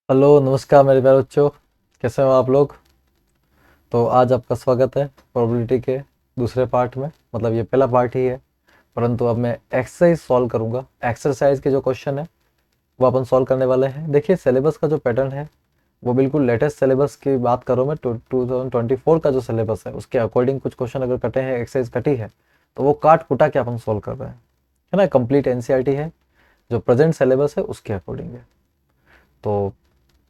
Hello नमस्कार मेरे प्यारे बच्चों। कैसे हो आप लोग। तो आज आपका स्वागत है प्रोबेबिलिटी के दूसरे पार्ट में। मतलब ये पहला पार्ट ही है, परंतु अब मैं एक्सरसाइज सॉल्व करूंगा। एक्सरसाइज के जो क्वेश्चन है वो अपन सॉल्व करने वाले हैं। देखिए सिलेबस का जो पैटर्न है वो बिल्कुल लेटेस्ट सिलेबस की बात करूँ मैं 2024 का जो सिलेबस है उसके अकॉर्डिंग कुछ क्वेश्चन अगर कटे हैं, एक्सरसाइज कटी है तो वो काट कुटा के अपन सॉल्व कर रहे हैं, है ना। कंप्लीट एनसीईआरटी है, जो प्रेजेंट सिलेबस है उसके अकॉर्डिंग है। तो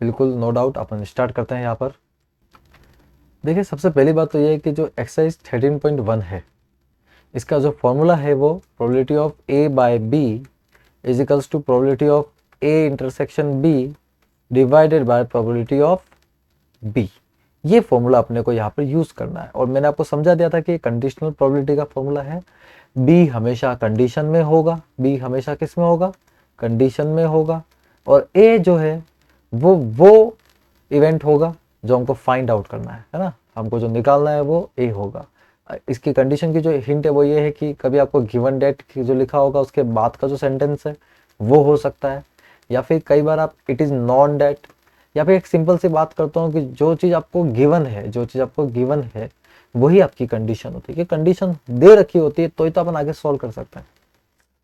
बिल्कुल नो डाउट अपन स्टार्ट करते हैं यहाँ पर। देखिए सबसे पहली बात तो ये है कि जो एक्सरसाइज 13.1 है इसका जो फॉर्मूला है वो probability of A by B is equals to probability of A intersection B divided by probability of B. ये फॉर्मूला अपने को यहाँ पर यूज करना है और मैंने आपको समझा दिया था कि कंडीशनल प्रोबेबिलिटी का फॉर्मूला है बी हमेशा कंडीशन में होगा। बी हमेशा किस में होगा? कंडीशन में होगा। और ए जो है वो इवेंट होगा जो हमको फाइंड आउट करना है ना। हमको जो निकालना है वो ए होगा। इसकी कंडीशन की जो हिंट है वो ये है कि कभी आपको गिवन डेट जो लिखा होगा उसके बाद का जो सेंटेंस है वो हो सकता है, या फिर कई बार आप इट इज़ नॉन डेट, या फिर एक सिंपल सी बात करता हूँ कि जो चीज़ आपको गिवन है, जो चीज़ आपको गिवन है वही आपकी कंडीशन होती है। कि कंडीशन दे रखी होती है तो ही तो अपन आगे सॉल्व कर सकते हैं।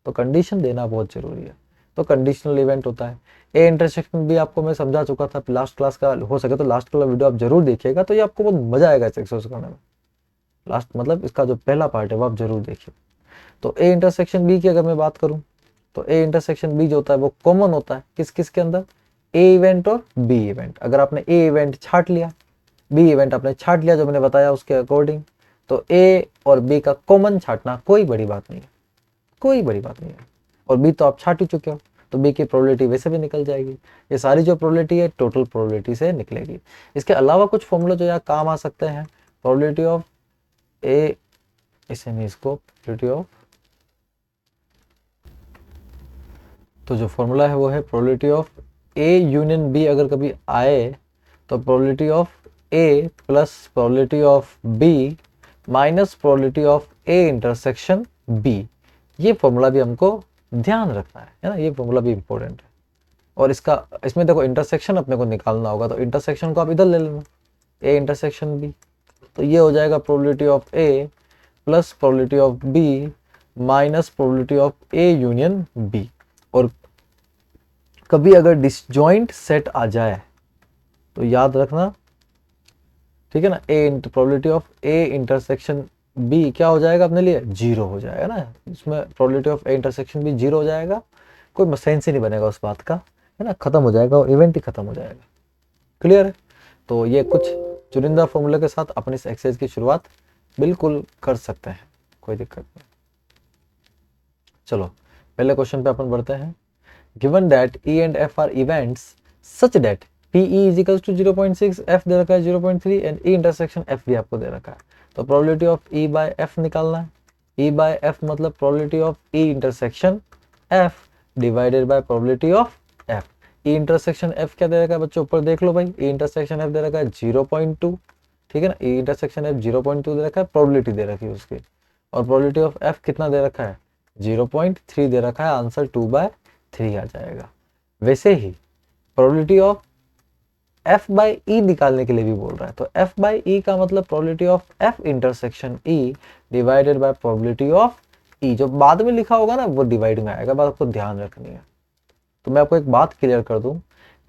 तो कंडीशन देना बहुत जरूरी है। तो कंडीशनल इवेंट होता है। ए इंटरसेक्शन भी आपको मैं समझा चुका था लास्ट क्लास का, हो सके तो लास्ट वाला वीडियो आप जरूर देखिएगा, तो ये आपको बहुत मजा आएगा इस एक्सरसाइज करने में। लास्ट मतलब इसका जो पहला पार्ट है वो आप जरूर देखिए। तो ए इंटरसेक्शन बी की अगर मैं बात करूं तो ए इंटरसेक्शन बी जो होता है वो कॉमन होता है किस किस के अंदर? ए इवेंट और बी इवेंट। अगर आपने ए इवेंट छाट लिया, बी इवेंट आपने छाट लिया जो मैंने बताया उसके अकॉर्डिंग, तो ए और बी का कॉमन छाटना कोई बड़ी बात नहीं है, कोई बड़ी बात नहीं है। और बी तो आप छाट ही चुके हो तो बी की प्रोबेबिलिटी वैसे भी निकल जाएगी। ये सारी जो प्रोबेबिलिटी है टोटल प्रोबेबिलिटी से निकलेगी। इसके अलावा कुछ फॉर्मूला जो यहाँ काम आ सकते हैं, प्रोबेबिलिटी ऑफ ए, इसे नहीं, इसको प्रोबेबिलिटी ऑफ, तो जो फॉर्मूला है वो है probability of A union B अगर कभी आए तो probability of A plus probability of B minus probability of A intersection B. ये फॉर्मूला भी हमको ध्यान रखना है ना। ये फॉर्मूला भी इंपॉर्टेंट है। और इसमें देखो इंटरसेक्शन अपने को निकालना होगा तो इंटरसेक्शन को आप इधर ले लेना, ए इंटरसेक्शन बी। तो ये हो जाएगा probability of A plus probability of B minus probability of A union B. और कभी अगर डिसजॉइंट सेट आ जाए तो याद रखना, ठीक है ना, probability of A intersection B क्या हो जाएगा अपने लिए? जीरो हो जाएगा ना। इसमें probability of A intersection B zero हो जाएगा, कोई सेंस ही नहीं बनेगा उस बात का, है ना। खत्म हो जाएगा और इवेंट ही खत्म हो जाएगा। क्लियर है? तो ये कुछ चुनिंदा फॉर्मूले के साथ अपन इस एक्सरसाइज की शुरुआत बिल्कुल कर सकते हैं, कोई दिक्कत नहीं। चलो पहले क्वेश्चन पे अपन बढ़ते हैं। Given that E and F are events such that P E is equals to 0.6, F दे रखा है 0.3 एंड ई इंटरसेक्शन एफ भी आपको दे रखा है। तो probability of E by F निकालना है। ई बाय एफ मतलब probability of E intersection F divided by probability of F. E intersection F क्या दे रखा है बच्चों? ऊपर देख लो भाई, ई इंटरसेक्शन एफ दे रखा है 0.2, ठीक है ना। ई इंटरसेक्शन एफ 0.2 दे रखा है, प्रोबेबिलिटी दे रखी है उसकी। और प्रोबेबिलिटी ऑफ एफ कितना दे रखा है? 0.3 दे रखा है। आंसर 2/3 आ जाएगा। वैसे ही probability of F by E निकालने के लिए भी बोल रहा है। तो एफ बाई ई का मतलब probability of F intersection E divided by probability of E. जो बाद में लिखा होगा ना वो डिवाइड में आएगा, बात आपको ध्यान रखनी है। तो मैं आपको एक बात क्लियर कर दूं,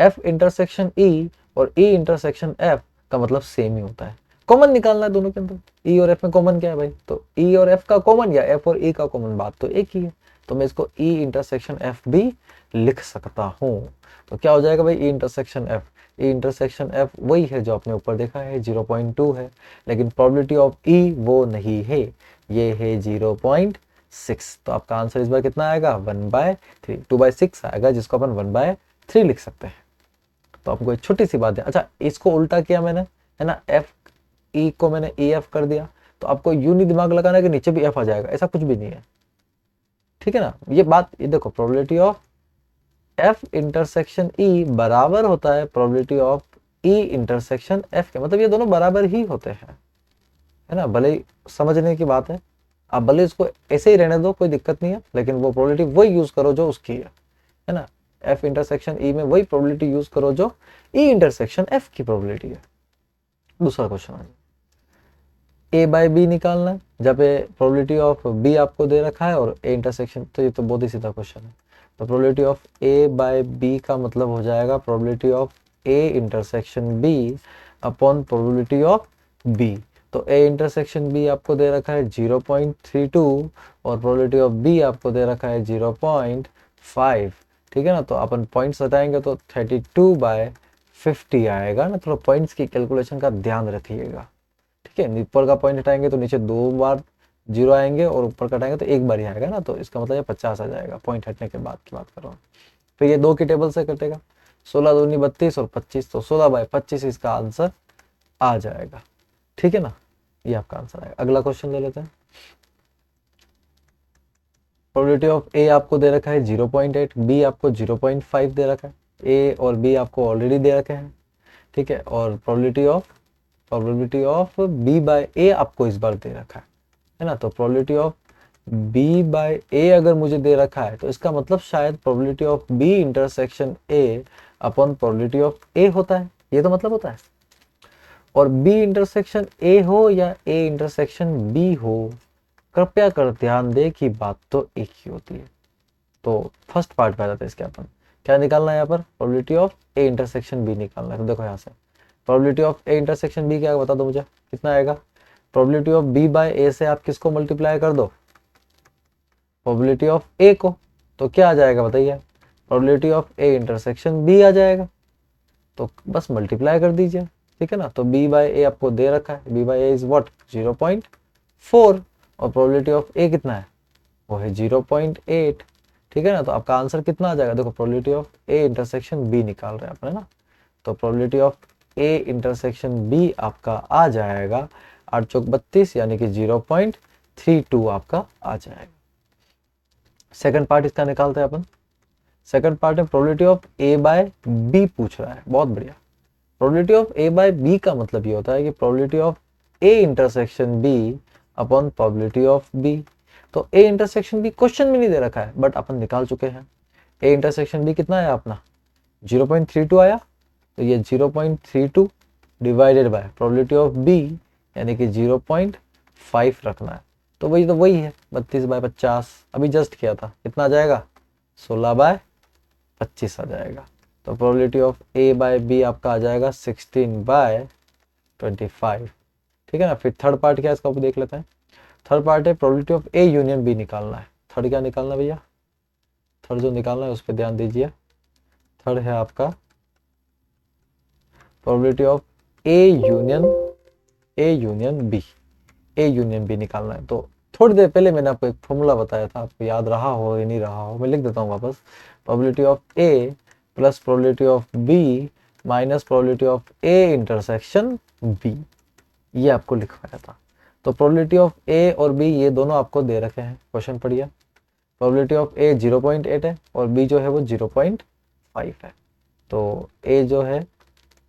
एफ इंटरसेक्शन ई और ई इंटरसेक्शन एफ का मतलब सेम ही होता है। कॉमन निकालना है दोनों के अंदर। ई और एफ में कॉमन क्या है भाई? तो ई और एफ का कॉमन या एफ और ई का कॉमन, बात तो एक ही है। तो मैं इसको ई इंटरसेक्शन एफ भी लिख सकता हूँ। तो क्या हो जाएगा भाई? ई intersection F, E intersection F वही है जो आपने ऊपर देखा है 0.2 है, लेकिन प्रोबेबिलिटी ऑफ ई वो नहीं है, ये है 0.6। तो आपका आंसर इस बार कितना आएगा? 1/3, 2/6 आएगा, जिसको अपन 1/3 लिख सकते हैं। तो आपको एक छोटी सी बात है, अच्छा इसको उल्टा किया मैंने, है ना, एफ ई को मैंने ई एफ कर दिया, तो आपको यूं नहीं दिमाग लगाना कि नीचे भी एफ आ जाएगा, ऐसा कुछ भी नहीं है, ठीक है ना। ये बात ये देखो, प्रोबेबिलिटी ऑफ एफ इंटरसेक्शन ई बराबर होता है probability of E intersection F के, मतलब ये दोनों बराबर ही होते हैं, है ना। भले ही समझने की बात है, आप भले इसको ऐसे ही रहने दो, कोई दिक्कत नहीं है, लेकिन वो प्रोबेबिलिटी वही यूज करो जो उसकी है ना। एफ इंटरसेक्शन ई में वही प्रोबेबिलिटी यूज करो जो ई इंटरसेक्शन एफ की प्रोबेबिलिटी है। दूसरा क्वेश्चन है ए बाय बी निकालना है, जहाँ पे प्रोबेबिलिटी ऑफ बी आपको दे रखा है और ए इंटरसेक्शन, तो ये तो बहुत ही सीधा क्वेश्चन है। तो probability of A by B का मतलब हो जाएगा probability of A intersection B upon probability of B. तो ए इंटरसेक्शन बी आपको दे रखा है 0.32 और प्रोबेबिलिटी ऑफ बी आपको दे रखा है 0.5। ठीक है ना, तो अपन पॉइंट्स हटाएंगे तो 32/50 आएगा ना। थोड़ा पॉइंट्स की कैलकुलेशन का ध्यान रखिएगा। ठीक है, ऊपर का पॉइंट हटाएंगे तो नीचे 2 बार 0 आएंगे और ऊपर का हटाएंगे तो 1 बार ही आएगा ना, तो इसका मतलब ये 50 आ जाएगा पॉइंट हटने के बाद की बात कर रहा हूँ। फिर ये 2 की टेबल से कटेगा, 16 दूनी 32 और 25, तो 16/25 इसका आंसर आ जाएगा। ठीक है ना, ये आपका आंसर आएगा। अगला क्वेश्चन ले लेते हैं। प्रोबेबिलिटी ऑफ ए आपको दे रखा है 0.8, बी आपको 0.5 दे रखा है। ए और बी आपको ऑलरेडी दे रखे हैं। ठीक है, और probability of B by A आपको इस बार दे रखा है ना। तो probability of B by A अगर मुझे दे रखा है तो इसका मतलब शायद probability of B intersection A upon probability of A होता है, ये तो मतलब होता है। और बी इंटरसेक्शन ए हो या ए इंटरसेक्शन बी हो, कृपया कर ध्यान दे कि बात तो एक ही होती है। तो फर्स्ट पार्ट में जाते हैं इसके, अपन क्या निकालना है यहाँ पर, probability of A intersection B निकालना है। तो देखो यहाँ से probability of A intersection B क्या बता दो मुझे, कितना आएगा। Probability of B by A से आप किसको मल्टीप्लाई कर दो, प्रोबेबिलिटी ऑफ ए को, तो क्या आ जाएगा बताइए, probability of A intersection B आ जाएगा। तो बस मल्टीप्लाई कर दीजिए। ठीक है ना, तो बी बाय ए आपको दे रखा है, B by A is what 0.4 और प्रोबेबिलिटी ऑफ ए कितना है, वो है 0.8। ठीक है ना, तो आपका आंसर कितना आ जाएगा, देखो probability of A intersection B निकाल रहे हैं अपने ना, तो probability of A intersection B आपका आ जाएगा 8 चौक 32 यानी कि 0.32 आपका आ जाएगा। सेकंड पार्ट इसका निकालते हैं अपन। सेकंड पार्ट है probability of A by B पूछ रहा है, बहुत बढ़िया। Probability of A by B का मतलब ये होता है कि probability of A intersection B upon probability of B. तो ए इंटरसेक्शन बी क्वेश्चन में नहीं दे रखा है बट अपन निकाल चुके हैं। ए इंटरसेक्शन बी कितना आया अपना 0.32 आया, तो ये 0.32 divided by probability of B यानी कि 0.5 रखना है। तो वही है 32/50 अभी जस्ट किया था, कितना आ जाएगा 16/25 आ जाएगा। तो probability of A by B आपका आ जाएगा 16/25। ठीक है ना, फिर थर्ड पार्ट क्या है इसका भी देख लेते हैं। थर्ड पार्ट है probability of A union B निकालना है। थर्ड क्या निकालना है भैया, थर्ड जो निकालना है उस पर ध्यान दीजिए। थर्ड है आपका probability of A union B निकालना है। तो थोड़ी देर पहले मैंने आपको एक फॉर्मूला बताया था, आपको याद रहा हो या नहीं रहा हो, मैं लिख देता हूँ वापस। Probability of A plus probability of B minus probability of A intersection B, ये आपको लिखवाया था। तो प्रोबेबिलिटी ऑफ ए और बी ये दोनों आपको दे रखे हैं, क्वेश्चन पढ़िए। प्रोबेबिलिटी ऑफ ए 0.8 है और बी जो है वो 0.5 है। तो ए जो है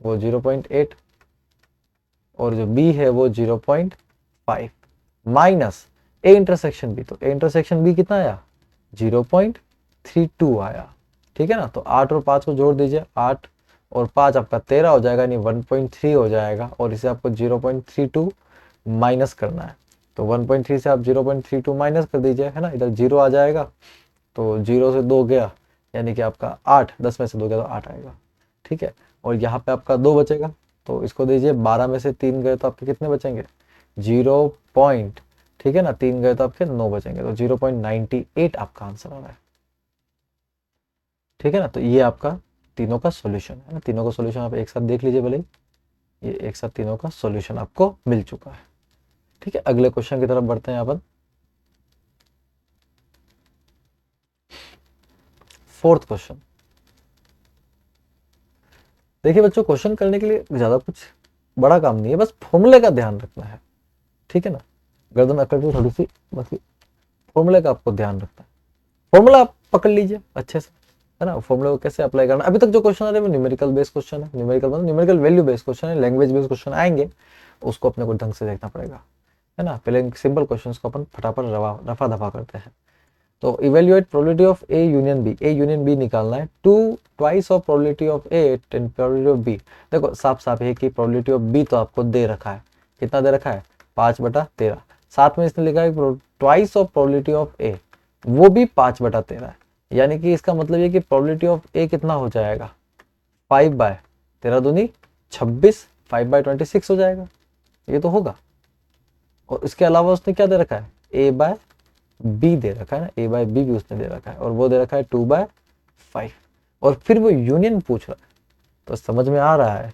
वो 0.8 और जो बी है वो 0.5 माइनस ए इंटरसेक्शन बी। तो ए इंटरसेक्शन बी कितना आया 0.32 आया। ठीक है ना, तो 8 और 5 को जोड़ दीजिए, 8 और 5 आपका 13 हो जाएगा, यानी 1.3 हो जाएगा और इसे आपको 0.32 माइनस करना है। तो 1.3 से आप 0.32 माइनस कर दीजिए, है ना, इधर 0 आ जाएगा। तो 0 से 2 गया यानी कि आपका 8, 10 में से 2 गया तो 8 आएगा। ठीक है, और यहाँ पे आपका 2 बचेगा, तो इसको दीजिए, 12 में से 3 गए तो आपके कितने बचेंगे 0 पॉइंट, ठीक है ना, 3 गए तो आपके 9 बचेंगे, तो 0.98 आपका आंसर आ रहा है। ठीक है ना, तो ये आपका तीनों का सॉल्यूशन है ना। तीनों का सॉल्यूशन आप एक साथ देख लीजिए भले, ये एक साथ तीनों का सॉल्यूशन आपको मिल चुका है। ठीक है, अगले क्वेश्चन की तरफ बढ़ते हैं अपन। फोर्थ क्वेश्चन, देखिए बच्चों, क्वेश्चन करने के लिए ज्यादा कुछ बड़ा काम नहीं है, बस फॉर्मूले का ध्यान रखना है। ठीक है ना, गर्दन अकड़ के थोड़ी सी, बस फॉर्मूले का आपको ध्यान रखना है। फॉर्मूला आप पकड़ लीजिए अच्छे से, है ना। फॉर्मूले को कैसे अप्लाई करना, अभी तक जो क्वेश्चन आ रहे हैं वो न्यूमेरिकल बेस्ड क्वेश्चन है। न्यूमेरिकल वैल्यू बेस्ड क्वेश्चन है, लैंग्वेज बेस्ड क्वेश्चन आएंगे, उसको अपने को ढंग से देखना पड़ेगा, है ना। पहले सिंपल क्वेश्चन को अपन फटाफट रफा दफा करते हैं। तो evaluate probability of A union B, A union B निकालना है, twice of probability of A and probability of B. देखो साफ साफ है कि प्रोबेबिलिटी ऑफ बी तो आपको दे रखा है, कितना दे रखा है 5/13, साथ में इसने लिखा है ट्वाइस ऑफ प्रोबेबिलिटी ऑफ ए, वो भी 5/13 है, यानी कि इसका मतलब ये कि प्रोबेबिलिटी ऑफ ए कितना हो जाएगा 5/13 दूनी 26, 5/26 हो जाएगा, ये तो होगा। और इसके अलावा उसने क्या दे रखा है a/b दे रखा है ना, a/b भी उसने दे रखा है, और वो दे रखा है 2/5, और फिर वो यूनियन पूछ रहा है। तो समझ में आ रहा है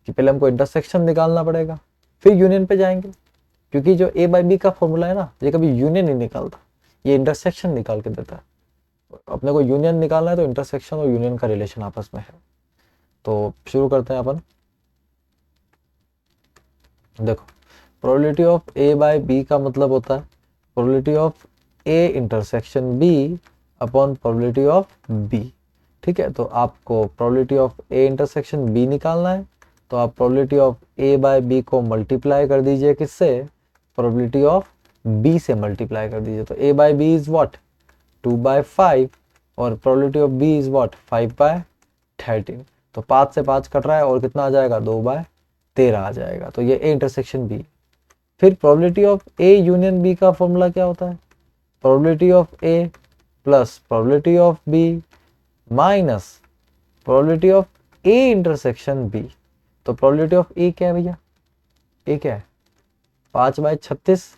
कि पहले हमको इंटरसेक्शन निकालना पड़ेगा, फिर यूनियन पे जाएंगे, क्योंकि जो a/b का फॉर्मूला है ना, ये कभी यूनियन नहीं निकालता, ये इंटरसेक्शन निकाल के देता है। अपने को यूनियन निकालना है तो इंटरसेक्शन और यूनियन का रिलेशन आपस में है। तो शुरू करते हैं अपन। देखो probability of A by B का मतलब होता है probability of A intersection B upon probability of B. ठीक है, तो आपको probability of A intersection B निकालना है, तो आप probability of A by B को मल्टीप्लाई कर दीजिए, किससे, प्रोबेबिलिटी ऑफ बी से मल्टीप्लाई कर दीजिए। तो A by B is what 2/5 और probability of B is what 5/13। तो 5 से 5 कट रहा है और कितना आ जाएगा 2/13 आ जाएगा। तो ये ए इंटरसेक्शन बी। फिर probability of A union B का फॉर्मूला क्या होता है, probability of A plus probability of B minus probability of A intersection B. तो प्रोबेबिलिटी ऑफ ए क्या है भैया, ए क्या है 5/36,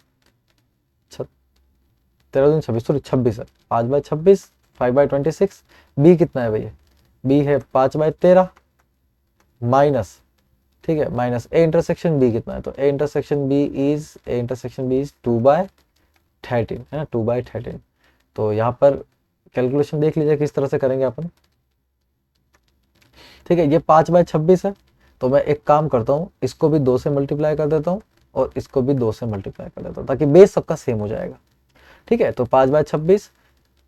26 है, 5/26, 5/26। बी कितना है भैया, बी है 5/13 माइनस, ठीक है, माइनस ए इंटरसेक्शन बी कितना है, तो ए इंटरसेक्शन बी इज 2/13 है ना, 2/13। तो यहाँ पर कैलकुलेशन देख लीजिए किस तरह से करेंगे अपन। ठीक है, ये 5/26 है, तो मैं एक काम करता हूँ, इसको भी 2 से मल्टीप्लाई कर देता हूँ और इसको भी 2 से मल्टीप्लाई कर देता हूँ, ताकि बेस सबका सेम हो जाएगा। ठीक है, तो 5/26,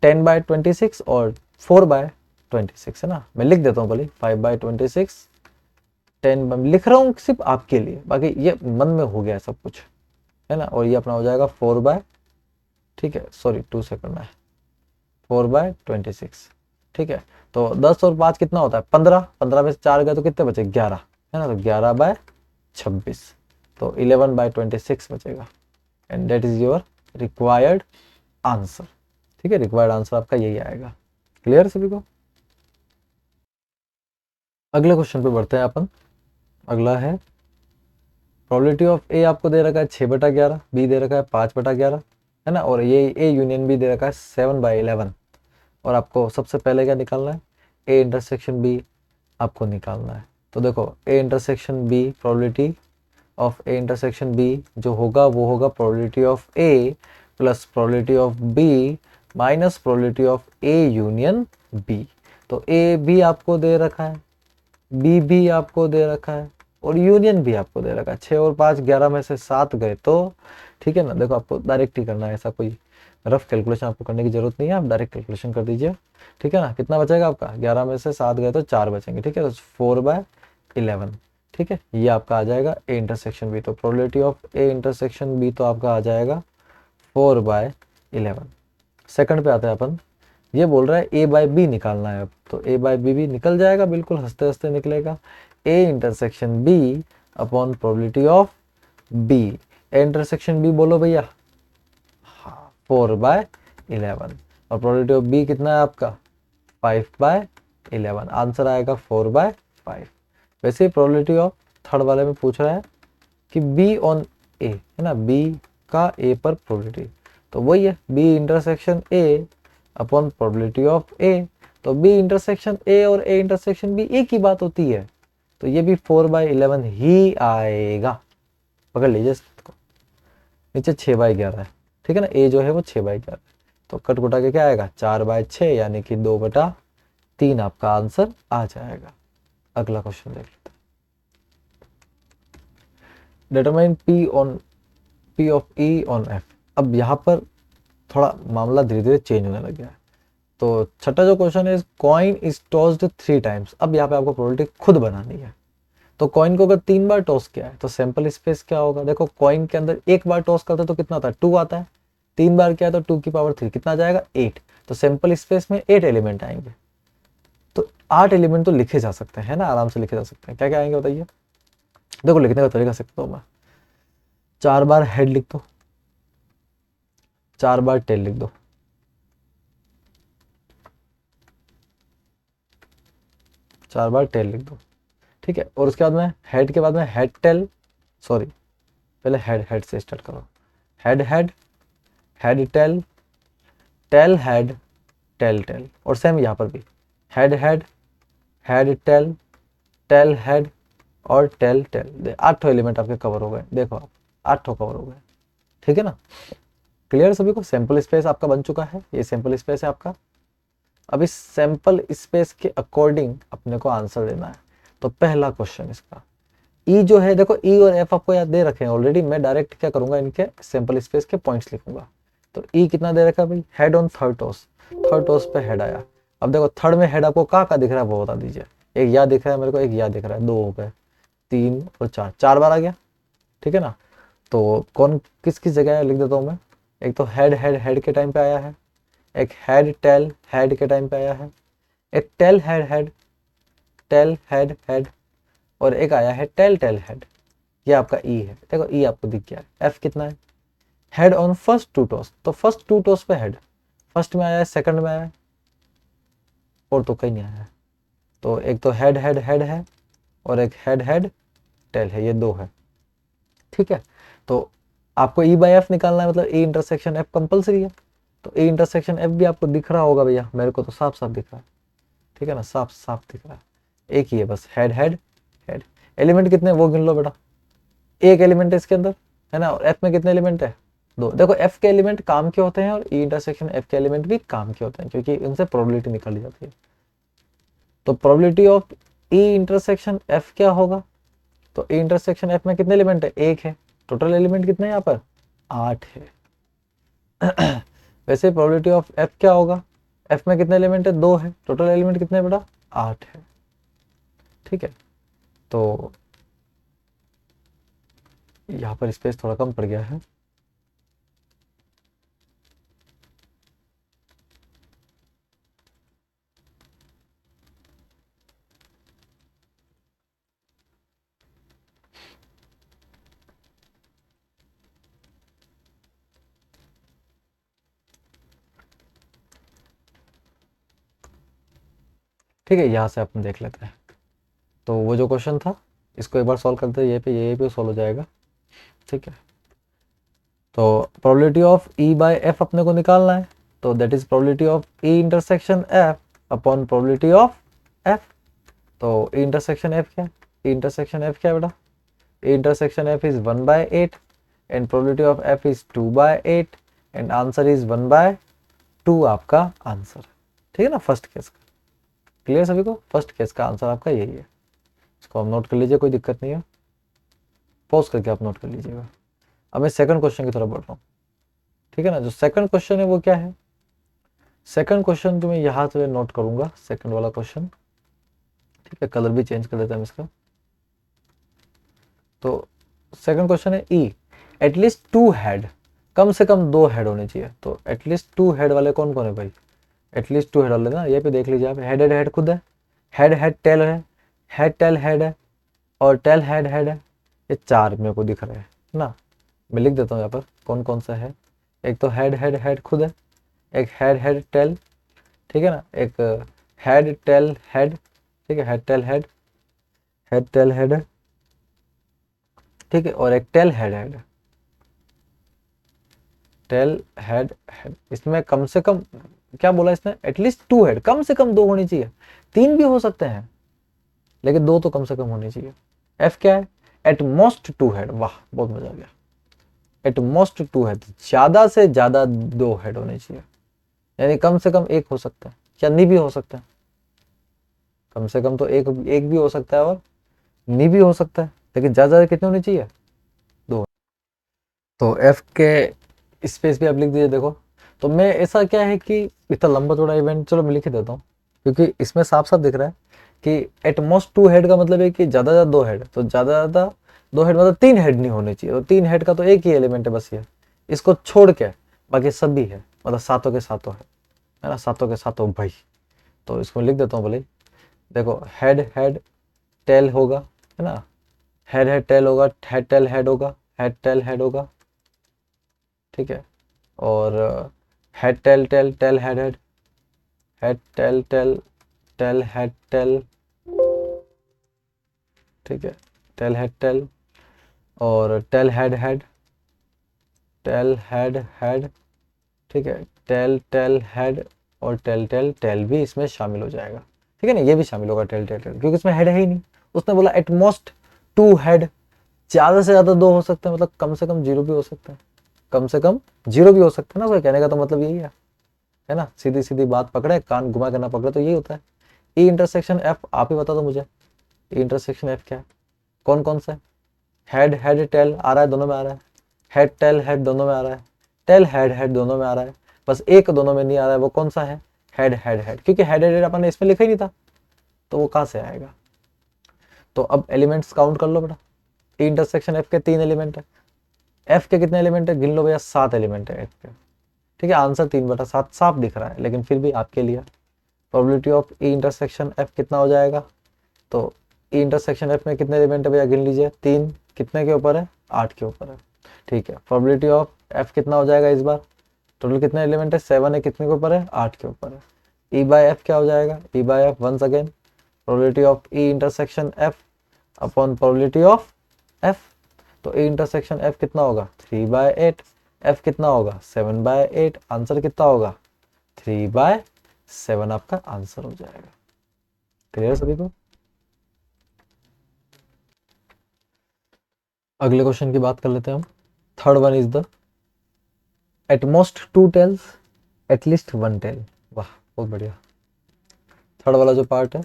10/26 और 4/26 है ना, मैं लिख देता हूँ भले 5/26, 10 लिख रहा हूँ सिर्फ आपके लिए, बाकी ये मन में हो गया सब कुछ है ना। और ये अपना हो जाएगा 4 ठीक है, सॉरी 2 से करना है, 4/26। ठीक है, तो 10 और 5 कितना होता है 15, 15 में से 4 गए तो कितने बचे 11 है ना, तो 11/26, तो 11/26 बचेगा, and that is your required answer. ठीक है, रिक्वायर्ड आंसर आपका यही आएगा। क्लियर सभी को। अगले क्वेश्चन पे बढ़ते हैं अपन। अगला है प्रोबेबिलिटी ऑफ ए आपको दे रखा है 6/11, बी दे रखा है 5/11 है ना, और ये ए यूनियन बी दे रखा है 7/11। और आपको सबसे पहले क्या निकालना है, ए इंटरसेक्शन बी आपको निकालना है। तो देखो A intersection B, probability of A intersection B जो होगा वो होगा probability of A plus probability of B minus probability of A union B. तो ए भी आपको दे रखा है, बी भी आपको दे रखा है और यूनियन भी आपको दे रखा है। 6 और 5 11 में से 7 गए तो ठीक है ना। देखो आपको डायरेक्ट ही करना है, ऐसा कोई रफ कैलकुलेशन आपको करने की जरूरत नहीं है, आप डायरेक्ट कैलकुलेशन कर दीजिए। ठीक है ना, कितना बचेगा आपका 11 में से 7 गए तो 4 बचेंगे। ठीक है, तो 4/11। ठीक है, ये आपका आ जाएगा ए इंटरसेक्शन बी। तो probability of A intersection B तो आपका आ जाएगा 4/11। सेकंड पे आते हैं अपन, ये बोल रहा है ए बाय बी निकालना है अब, तो ए बाय बी भी निकल जाएगा, बिल्कुल हंसते हंसते निकलेगा। A intersection B upon probability of B, A intersection B बोलो भैया 4/11 और प्रोबेबिलिटी ऑफ बी कितना है आपका 5/11। आंसर आएगा 4/5। वैसे ही प्रोबेबिलिटी ऑफ थर्ड वाले में पूछ रहा है कि बी ऑन ए है ना, बी का ए पर प्रोबेबिलिटी, तो वही है B intersection A upon probability of A. तो बी इंटरसेक्शन ए और ए इंटरसेक्शन बी एक ही बात होती है, तो ये भी 4/11 ही आएगा। पकड़ लीजिए इसको, नीचे 6/11 है। ठीक है ना, ए जो है वो 6/11, तो कट कुटा के क्या आएगा 4/6 यानी कि 2/3 आपका आंसर आ जाएगा। अगला क्वेश्चन देख लेते हैं। Determine P of E on F. अब यहाँ पर थोड़ा मामला धीरे धीरे चेंज होने लग गया है। तो छठा जो क्वेश्चन है, कॉइन इज टॉस्ड 3 टाइम्स। अब यहाँ पे आपको प्रोबेबिलिटी खुद बनानी है। तो कॉइन को अगर 3 बार टॉस किया है तो सैंपल स्पेस क्या होगा। देखो कॉइन के अंदर एक बार टॉस करते तो कितना आता है 2 आता है, 3 बार किया तो 2 की पावर 3 कितना आ जाएगा 8। तो सैंपल स्पेस में 8 एलिमेंट आएंगे। तो 8 एलिमेंट तो लिखे जा सकते हैं ना, आराम से लिखे जा सकते हैं। क्या क्या आएंगे बताइए। देखो लिखने का तरीका सकता हूँ मैं, 4 बार हेड लिख दो, 4 बार टेल लिख दो, 4 बार टेल लिख दो, ठीक है। और उसके बाद में हेड के बाद में हेड टेल, सॉरी पहले हेड से स्टार्ट करो। Head head, head tail, tail head, tail tail. और सेम यहाँ पर भी head head, head tail, tail head और टेल टेल। 8 एलिमेंट आपके कवर हो गए। देखो आप 8 कवर हो गए, ठीक है ना। क्लियर सभी को। सैंपल स्पेस आपका बन चुका है, ये सैंपल स्पेस है आपका। अब इस सैंपल स्पेस के अकॉर्डिंग अपने को आंसर देना है। तो पहला क्वेश्चन इसका ई जो है, देखो ई और एफ आपको याद दे रखे हैं ऑलरेडी। मैं डायरेक्ट क्या करूंगा, इनके सैंपल स्पेस के पॉइंट्स लिखूंगा। तो ई कितना दे रखा है भाई, head on third toss, third toss पे हेड आया। अब देखो थर्ड में हेड आपको कहाँ दिख रहा है वो बता दीजिए। एक या दिख रहा है मेरे को, एक या दिख रहा है, 2 हो गए, 3 और 4, 4 बार आ गया, ठीक है ना। तो कौन किस किस जगह है लिख देता हूँ मैं। एक तो हेड हेड हेड के टाइम पे आया है, एक हेड टेल हेड के टाइम पे आया है, एक tell head head, tail head head, और एक आया है टेल टेल हेड। ये आपका ई है। देखो ई आपको दिख गया है। एफ कितना है, हेड ऑन फर्स्ट 2 टॉस। तो फर्स्ट 2 टॉस पे हेड, फर्स्ट में आया है, सेकंड में आया है, और तो कहीं नहीं आया है। तो एक तो हेड हेड हेड है और एक हेड हेड टेल है, ये 2 है, ठीक है। तो आपको ई बाई एफ निकालना है, मतलब ई इंटरसेक्शन एफ कंपलसरी है। तो ई इंटरसेक्शन एफ भी आपको दिख रहा होगा भैया, मेरे को तो साफ साफ दिख रहा है, ठीक है ना, साफ साफ दिख रहा है। एक ही है बस, हेड हेड हेड। एलिमेंट कितने वो गिन लो बेटा, एक एलिमेंट है इसके अंदर, है ना। और एफ में कितने एलिमेंट है, 2। देखो एफ के एलिमेंट काम के होते हैं और ई इंटरसेक्शन एफ के एलिमेंट भी काम के होते हैं, क्योंकि इनसे प्रोबेबिलिटी निकाली जाती है। तो probability of E intersection F क्या होगा, तो ई इंटरसेक्शन एफ में कितने एलिमेंट है, 1 है। टोटल एलिमेंट कितने हैं यहाँ पर, 8 है। वैसे प्रोबेबिलिटी ऑफ एफ क्या होगा, एफ में कितने एलिमेंट है, 2 है। टोटल एलिमेंट कितने हैं बेटा, 8 है, ठीक है। तो यहाँ पर स्पेस थोड़ा कम पड़ गया है। ठीक है, यहाँ से अपन देख लेते हैं। तो वो जो क्वेश्चन था इसको एक बार सॉल्व करते हैं, ये पे सॉल्व हो जाएगा, ठीक है। तो probability of E by F अपने को निकालना है। तो that is probability of E intersection F upon probability of F. तो ई इंटरसेक्शन एफ क्या है, ई इंटरसेक्शन एफ क्या है बेटा, ई intersection F is 1/8 and probability of F is 2/8 and answer is 1/2 आपका आंसर, ठीक है ना, फर्स्ट केस का। क्लियर सभी को, फर्स्ट केस का आंसर आपका यही है। इसको आप नोट कर लीजिए, कोई दिक्कत नहीं है, पॉज करके आप नोट कर लीजिएगा। अब मैं सेकंड क्वेश्चन की तरफ बढ़ रहा हूँ, ठीक है ना। जो सेकंड क्वेश्चन है वो क्या है, सेकंड क्वेश्चन जो मैं यहाँ से नोट करूंगा, सेकंड वाला क्वेश्चन, ठीक है। कलर भी चेंज कर देता है इसका। तो सेकंड क्वेश्चन है ई एटलीस्ट 2 हेड, कम से कम 2 हेड होने चाहिए। तो एटलीस्ट 2 हेड वाले कौन कौन है भाई, एटलीस्ट 2 हेड वाले ना, ये पे देख लीजिए आप, हेड हेड हेड खुद है, हेड हेड टेल है, हेड टेल हेड है, और टेल हेड हेड है। ये 4 मेरे को दिख रहे हैं ना। मैं लिख देता हूँ यहाँ पर कौन कौन सा है। एक तो हेड हेड हेड खुद है, एक हेड हेड टेल, ठीक है ना, एक हेड टेल हेड, ठीक है, head tail head, head tail head है, ठीक है, और एक tell head head, tail head head. इसमें कम से कम क्या बोला इसने, एटलीस्ट 2 हेड, कम से कम 2 होनी चाहिए, 3 भी हो सकते हैं लेकिन 2 तो कम से कम होनी चाहिए। एफ क्या है, एट मोस्ट 2 हेड। वाह बहुत मजा आ गया, एट मोस्ट 2 हेड, ज्यादा से ज्यादा 2 हेड होने चाहिए, यानी कम से कम 1 हो सकता है या नहीं भी हो सकता है। कम से कम तो एक भी हो सकता है और नहीं भी हो सकता है, लेकिन ज्यादा ज्यादा कितने होने चाहिए, 2। तो एफ के स्पेस भी आप लिख दीजिए। देखो तो मैं ऐसा क्या है कि इतना लंबा चौड़ा इवेंट, चलो मैं लिख ही देता हूँ, क्योंकि इसमें साफ साफ दिख रहा है कि एट मोस्ट 2 हेड का मतलब है कि ज्यादा ज्यादा 2 हेड। तो ज्यादा ज्यादा 2 हेड मतलब 3 हेड नहीं होने चाहिए। तो 3 हेड का तो एक ही एलिमेंट है बस, ये इसको छोड़ के बाकी सब भी है, मतलब सातों के सातों है ना, सातों के सातों भाई। तो इसको लिख देता हूँ भले, देखो हेड हेड टेल होगा, है ना, हेड हेड टेल होगा, हेड टेल हेड होगा, हेड टेल हेड होगा, ठीक है। और head tail tail tail head head, head tail tail tail head tail, ठीक है, टेल हेड टेल, और tail head head, tail head head, ठीक है, टेल टेल हेड, और टेल टेल टेल भी इसमें शामिल हो जाएगा, ठीक है ना, ये भी शामिल होगा टेल टेल टेल, क्योंकि इसमें हेड है ही नहीं। उसने बोला एट मोस्ट 2 हेड, ज़्यादा से ज़्यादा 2 हो सकते हैं, मतलब कम से कम 0 भी हो सकता है, कम से कम 0 भी हो सकता है ना। उसका कहने का तो मतलब यही है ना, सीधी सीधी बात पकड़े, कान घुमा करना पकड़े, तो यही होता है। ई इंटरसेक्शन एफ आप ही बता दो मुझे, ई इंटरसेक्शन एफ क्या है, कौन कौन सा है? हेड हेड टेल आ रहा है, दोनों में आ रहा है, हेड टेल हेड दोनों में आ रहा है, टेल हेड हेड दोनों में आ रहा है, बस एक दोनों में नहीं आ रहा है, वो कौन सा है? हेड हेड हेड, क्योंकि हेड हेड अपन ने इसमें लिखा ही नहीं था, तो वो कहाँ से आएगा? तो अब एलिमेंट्स काउंट कर लो बेटा, ई इंटरसेक्शन एफ के 3 एलिमेंट है। एफ के कितने एलिमेंट है, गिन लो भैया, 7 एलिमेंट है एफ के, ठीक है। आंसर 3/7 साफ दिख रहा है, लेकिन फिर भी आपके लिए probability of E intersection F कितना हो जाएगा? तो ई इंटरसेक्शन एफ में कितने एलिमेंट है भैया, गिन लीजिए, 3 कितने के ऊपर है, 8 के ऊपर है, ठीक है। प्रोबेबिलिटी ऑफ एफ कितना हो जाएगा इस बार, टोटल कितने एलिमेंट है, 7 है, कितने के ऊपर है, 8 के ऊपर है। ई बाय एफ क्या हो जाएगा, E by F once again probability of E intersection F upon probability of F. तो ई इंटरसेक्शन एफ कितना होगा, 3/8, एफ कितना होगा, 7/8, आंसर कितना होगा, 3/7 आपका आंसर हो जाएगा। क्लियर सभी को? अगले क्वेश्चन की बात कर लेते हैं हम। Third one is the at most 2 tails at least 1 tail. वाह बहुत बढ़िया। थर्ड वाला जो पार्ट है,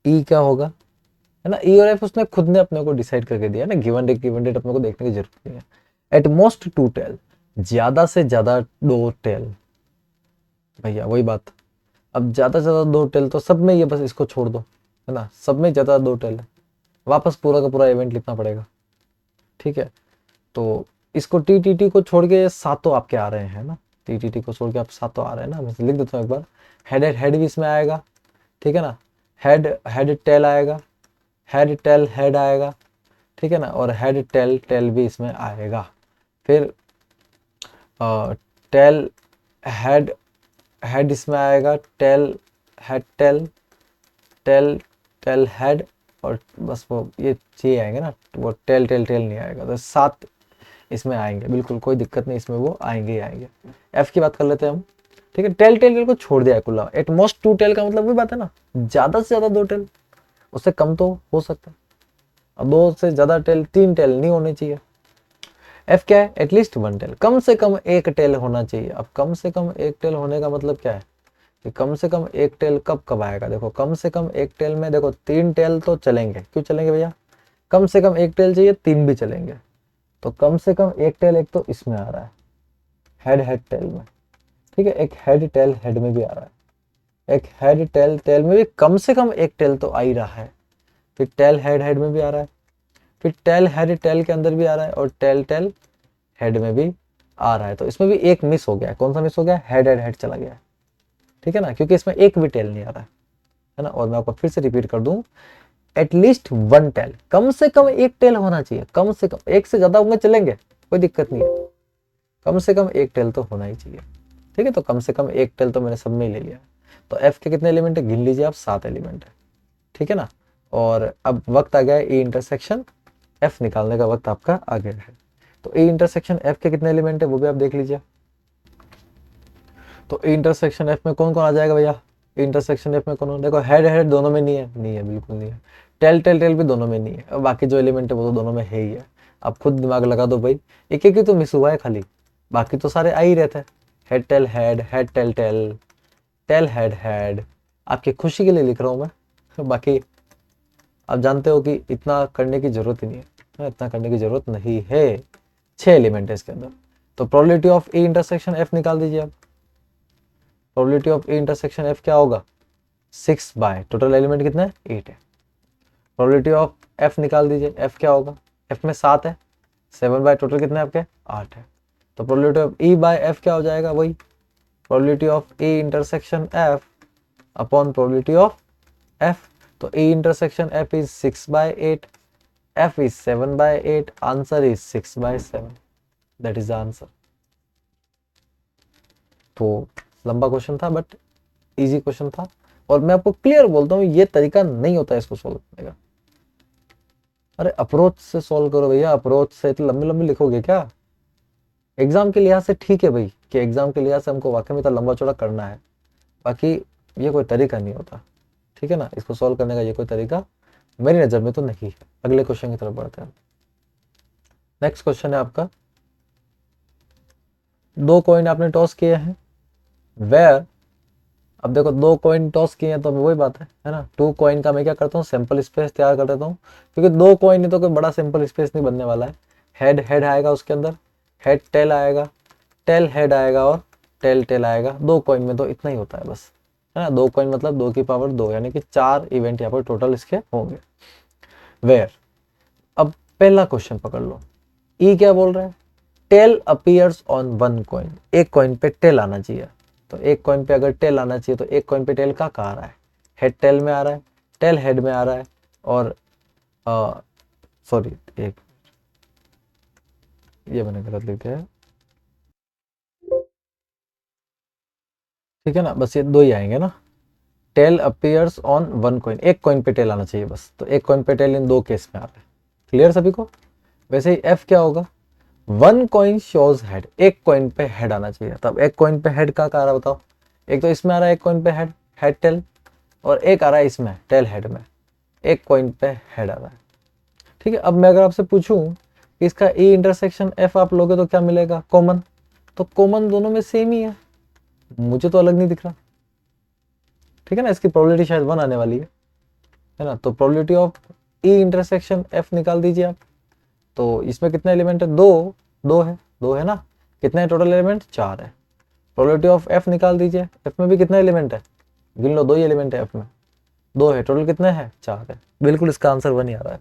ई क्या होगा, है ना, ई और एफ उसने खुद ने अपने को डिसाइड करके दिया है ना, गिवन डेट अपने को देखने की जरूरत नहीं है। एट मोस्ट 2 टेल, ज्यादा से ज्यादा 2 टेल, भैया वही बात। अब ज्यादा से ज्यादा 2 टेल तो सब में, ये बस इसको छोड़ दो, है ना, सब में ज्यादा 2 टेल है, वापस पूरा का पूरा इवेंट लिखना पड़ेगा, ठीक है। तो इसको टी टी टी को छोड़ के सातों आपके आ रहे हैं ना, टी टी टी को छोड़ के आप सातों आ रहे हैं ना, मैं लिख देता हूँ एक बार। हेड हेड हेड भी इसमें आएगा, ठीक है ना, हेड हेड टेल आएगा, हेड टेल हेड आएगा, ठीक है ना, और हेड टेल टेल भी इसमें आएगा। फिर टेल हेड हेड इसमें आएगा, tail head tail, tail tail head, और बस वो ये चाहिए आएंगे ना, वो टेल टेल टेल नहीं आएगा। तो 7 इसमें आएंगे, बिल्कुल कोई दिक्कत नहीं, इसमें वो आएंगे ही आएंगे। एफ की बात कर लेते हैं हम, ठीक है। टेल टेल टेल को छोड़ दिया कुल्ला, एट मोस्ट 2 टेल का मतलब वही बात है ना, ज्यादा से ज्यादा 2 टेल, उससे कम तो हो सकता है, अब 2 से ज्यादा टेल, 3 टेल नहीं होने चाहिए। एफ क्या है, एटलीस्ट 1 टेल, कम से कम एक टेल होना चाहिए। अब कम से कम एक टेल होने का मतलब क्या है, कि कम से कम एक टेल कब कब आएगा, देखो कम से कम एक टेल में देखो 3 टेल तो चलेंगे, क्यों चलेंगे भैया, कम से कम एक टेल चाहिए, 3 भी चलेंगे। तो कम से कम एक टेल एक तो इसमें आ रहा है, हेड हेड टेल में, ठीक है, एक हेड टेल हेड में भी आ रहा है, एक हेड टेल टेल में भी कम से कम एक टेल तो आ ही रहा है, फिर टेल हेड हेड में भी आ रहा है, फिर टेल हेड टेल के अंदर भी आ रहा है, और टेल टेल हेड में भी आ रहा है। तो इसमें भी एक मिस हो गया है, कौन सा मिस हो गया, हेड हेड हेड चला गया है, ठीक है ना, क्योंकि इसमें एक भी टेल नहीं आ रहा है ना। और मैं आपको फिर से रिपीट कर दूं, एटलीस्ट 1 टेल, कम से कम एक टेल होना चाहिए, कम से कम, एक से ज्यादा होंगे चलेंगे, कोई दिक्कत नहीं है, कम से कम एक टेल तो होना ही चाहिए, ठीक है। तो कम से कम एक टेल तो मैंने सब में ले लिया। तो एफ के कितने एलिमेंट है, गिन लीजिए आप, 7 एलिमेंट है, ठीक है ना। और अब वक्त आ गया है ई इंटरसेक्शन एफ निकालने का, वक्त आपका आ गया है। तो ई इंटरसेक्शन एफ के कितने एलिमेंट है वो भी आप देख लीजिए। तो ई इंटरसेक्शन एफ में कौन कौन आ जाएगा भैया, इंटरसेक्शन एफ में कौन, देखो हेड हेड दोनों में नहीं है, नहीं है, बिल्कुल नहीं है। टेल टेल टेल भी दोनों में नहीं है, और बाकी जो एलिमेंट है वो तो दोनों में है ही है। आप खुद दिमाग लगा दो भाई, एक एक ही तो मिस हुआ है खाली, बाकी तो सारे आ ही रहते हैं। Head tail head, head tail tail, tail head head, आपकी खुशी के लिए लिख रहा हूँ मैं बाकी आप जानते हो कि इतना करने की जरूरत ही नहीं है, इतना करने की जरूरत नहीं है। 6 एलिमेंट है इसके अंदर। तो probability of E intersection F निकाल दीजिए आप। Probability of E intersection F क्या होगा, 6 बाय टोटल एलिमेंट कितना है, 8 है। प्रोबेबिलिटी ऑफ एफ निकाल दीजिए, एफ क्या होगा, एफ में 7 है, 7 बाय टोटल कितने आपके, 8 है। तो probability of E by F क्या हो जाएगा, वही probability of A intersection F upon probability of F. तो A intersection F is 6/8, F is 7/8, answer is 6/7, that is the answer. तो लंबा क्वेश्चन था बट इजी क्वेश्चन था, और मैं आपको क्लियर बोलता हूँ ये तरीका नहीं होता है इसको सॉल्व करने का। अरे अप्रोच से सॉल्व करो भैया, अप्रोच से इतने लंबे लंबे लिखोगे क्या? एग्जाम के लिहाज से ठीक है भाई, कि एग्जाम के लिहाज से हमको वाकई में इतना लंबा चौड़ा करना है, बाकी ये कोई तरीका नहीं होता, ठीक है ना। इसको सॉल्व करने का ये कोई तरीका मेरी नज़र में तो नहीं है। अगले क्वेश्चन की तरफ बढ़ते हैं। नेक्स्ट क्वेश्चन है आपका, दो कॉइन आपने टॉस किए हैं, वेयर, अब देखो दो कॉइन टॉस किए हैं तो वही बात है ना, 2 कॉइन का मैं क्या करता हूँ, सैंपल स्पेस तैयार कर देता हूँ, क्योंकि 2 कॉइन है तो कोई बड़ा सैंपल स्पेस नहीं बनने वाला है। हेड हेड आएगा, उसके अंदर हेड टेल आएगा, टेल हेड आएगा और टेल टेल आएगा। 2 कॉइन में तो इतना ही होता है बस, है ना। 2 कॉइन मतलब 2 की पावर 2, यानी कि 4 इवेंट यहाँ पर टोटल इसके होंगे। वेयर, अब पहला क्वेश्चन पकड़ लो, ई क्या बोल रहा है, टेल अपीयर्स ऑन 1 कॉइन, एक कॉइन पे टेल आना चाहिए। तो एक कॉइन पे अगर टेल आना चाहिए तो एक कॉइन पे टेल का आ रहा है, हेड टेल में आ रहा है, टेल हेड में आ रहा है, और सॉरी एक, ये मैंने गलत लिख दिया है, ठीक है ना। बस ये 2 ही आएंगे ना, टेल अपीयर्स ऑन 1 कॉइन, एक कॉइन पे टेल आना चाहिए बस, तो एक कॉइन पे टेल इन 2 केस में आ रहा है। क्लियर सभी को? वैसे ही एफ क्या होगा, 1 कॉइन शोज हेड, एक कॉइन पे हेड आना चाहिए। तब एक कॉइन पे हेड का आ रहा है बताओ, एक तो इसमें आ रहा है एक कॉइन पे हेड, हेड टेल, और एक आ रहा है इसमें टेल हेड में, एक कॉइन पे हेड आ रहा है, ठीक है। अब मैं अगर आपसे पूछूं कि इसका ए इंटरसेक्शन एफ आप लोगे तो क्या मिलेगा, कॉमन, तो कॉमन दोनों में सेम ही है, मुझे तो अलग नहीं दिख रहा, ठीक है ना। इसकी प्रोबेबिलिटी शायद 1 आने वाली है ना। तो probability of E intersection F निकाल दीजिए आप। तो इसमें कितने एलिमेंट है, 2 2 है, 2 है ना। कितने टोटल एलिमेंट, 4 है। प्रोबेबिलिटी ऑफ एफ निकाल दीजिए, एफ में भी कितने एलिमेंट है, गिन लो, 2 ही एलिमेंट है एफ में, 2 है, टोटल कितने हैं, 4 है। बिल्कुल इसका आंसर 1 ही आ रहा है।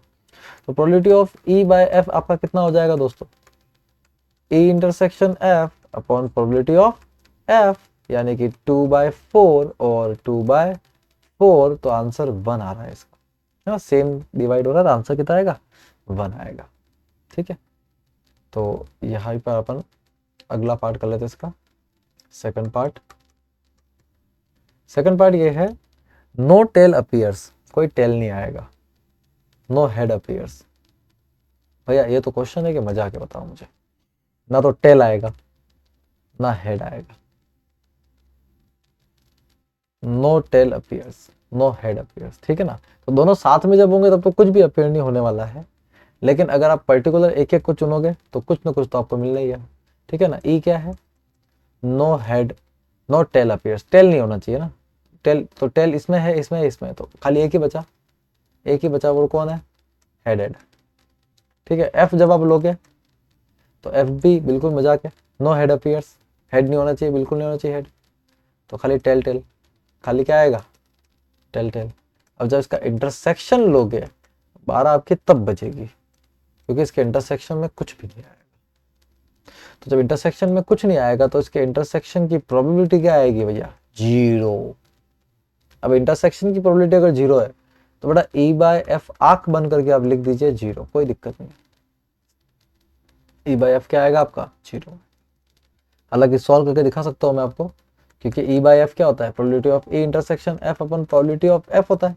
तो probability of E by F आपका कितना हो जाएगा दोस्तों, ई intersection F upon probability of F, यानी कि 2/4 और 2/4, तो आंसर 1 आ रहा है इसका, है ना। सेम डिवाइड हो रहा है, आंसर कितना आएगा, 1 आएगा, ठीक है। तो यहाँ पर अपन अगला पार्ट कर लेते हैं इसका, सेकंड पार्ट। सेकंड पार्ट ये है, नो टेल अपीयर्स, कोई टेल नहीं आएगा, नो हेड अपीयर्स। भैया ये तो क्वेश्चन है कि मजा के बताओ मुझे, ना तो टेल आएगा ना हेड आएगा, no tail appears no head appears, ठीक है ना। तो दोनों साथ में जब होंगे तब तो कुछ भी अपीयर नहीं होने वाला है, लेकिन अगर आप पर्टिकुलर एक एक को चुनोगे तो कुछ ना कुछ तो आपको मिलना ही है, ठीक है ना। ई क्या है, no head no tail appears, tail नहीं होना चाहिए ना, टेल तो टेल इसमें है, इसमें है, इसमें है, तो खाली एक ही बचा, एक ही बचा, वो कौन है, हेड हेड, ठीक है। एफ जब आप लोगे तो एफ भी बिल्कुल मजाक है, नो हेड अपीयर्स, हेड नहीं होना चाहिए, बिल्कुल नहीं होना चाहिए हेड, तो खाली टेल टेल, खाली क्या आएगा, टेल टेल। अब जब इसका इंटरसेक्शन लोगे 12 आपकी तब बचेगी, क्योंकि इसके इंटरसेक्शन में कुछ भी नहीं आएगा। तो जब इंटरसेक्शन में कुछ नहीं आएगा तो इसके इंटरसेक्शन की प्रोबेबिलिटी क्या आएगी भैया, 0। अब इंटरसेक्शन की प्रोबेबिलिटी अगर 0 है तो बेटा ई बाय एफ आंख बंद करके आप लिख दीजिए 0, कोई दिक्कत नहीं। ई बाय एफ क्या आएगा आपका, 0। हालांकि सॉल्व करके दिखा सकता हूं मैं आपको, क्योंकि ई बाय एफ क्या होता है, probability of E intersection F upon probability of F होता है।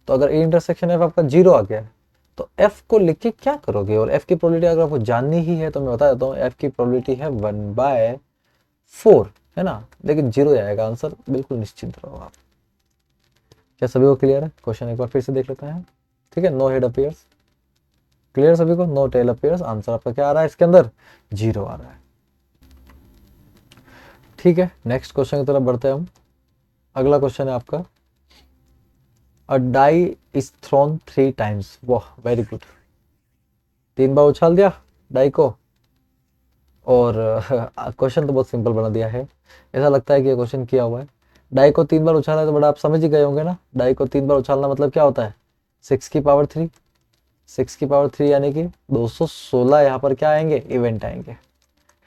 तो अगर ई इंटरसेक्शन एफ आपका 0 आ गया है तो एफ को लिख के क्या करोगे, और एफ की प्रोबेबिलिटी अगर आपको जाननी ही है तो मैं बता देता हूँ, एफ की प्रोबेबिलिटी है 1/4, है ना। लेकिन 0 आएगा आंसर, बिल्कुल निश्चिंत रहो आप। क्या सभी को क्लियर है? क्वेश्चन एक बार फिर से देख लेते हैं, ठीक है। नो हेड अपीयर्स, क्लियर सभी को, नो टेल अपीयर्स, आंसर आपका क्या आ रहा है इसके अंदर, 0 आ रहा है, ठीक है। नेक्स्ट क्वेश्चन की तरफ बढ़ते हैं हम। अगला क्वेश्चन है आपका, अ डाई इज थ्रोन 3 टाइम्स, वाह वेरी गुड, 3 बार उछाल दिया डाई को, और क्वेश्चन तो बहुत सिंपल बना दिया है, ऐसा लगता है कि ये क्वेश्चन किया हुआ है। डाई को 3 बार उछाला है तो बड़ा आप समझ ही गए होंगे ना, डाई को 3 बार उछालना मतलब क्या होता है, 6 की पावर 3, 6 की पावर 3 यानी कि 216 यहाँ पर क्या आएंगे, इवेंट आएंगे,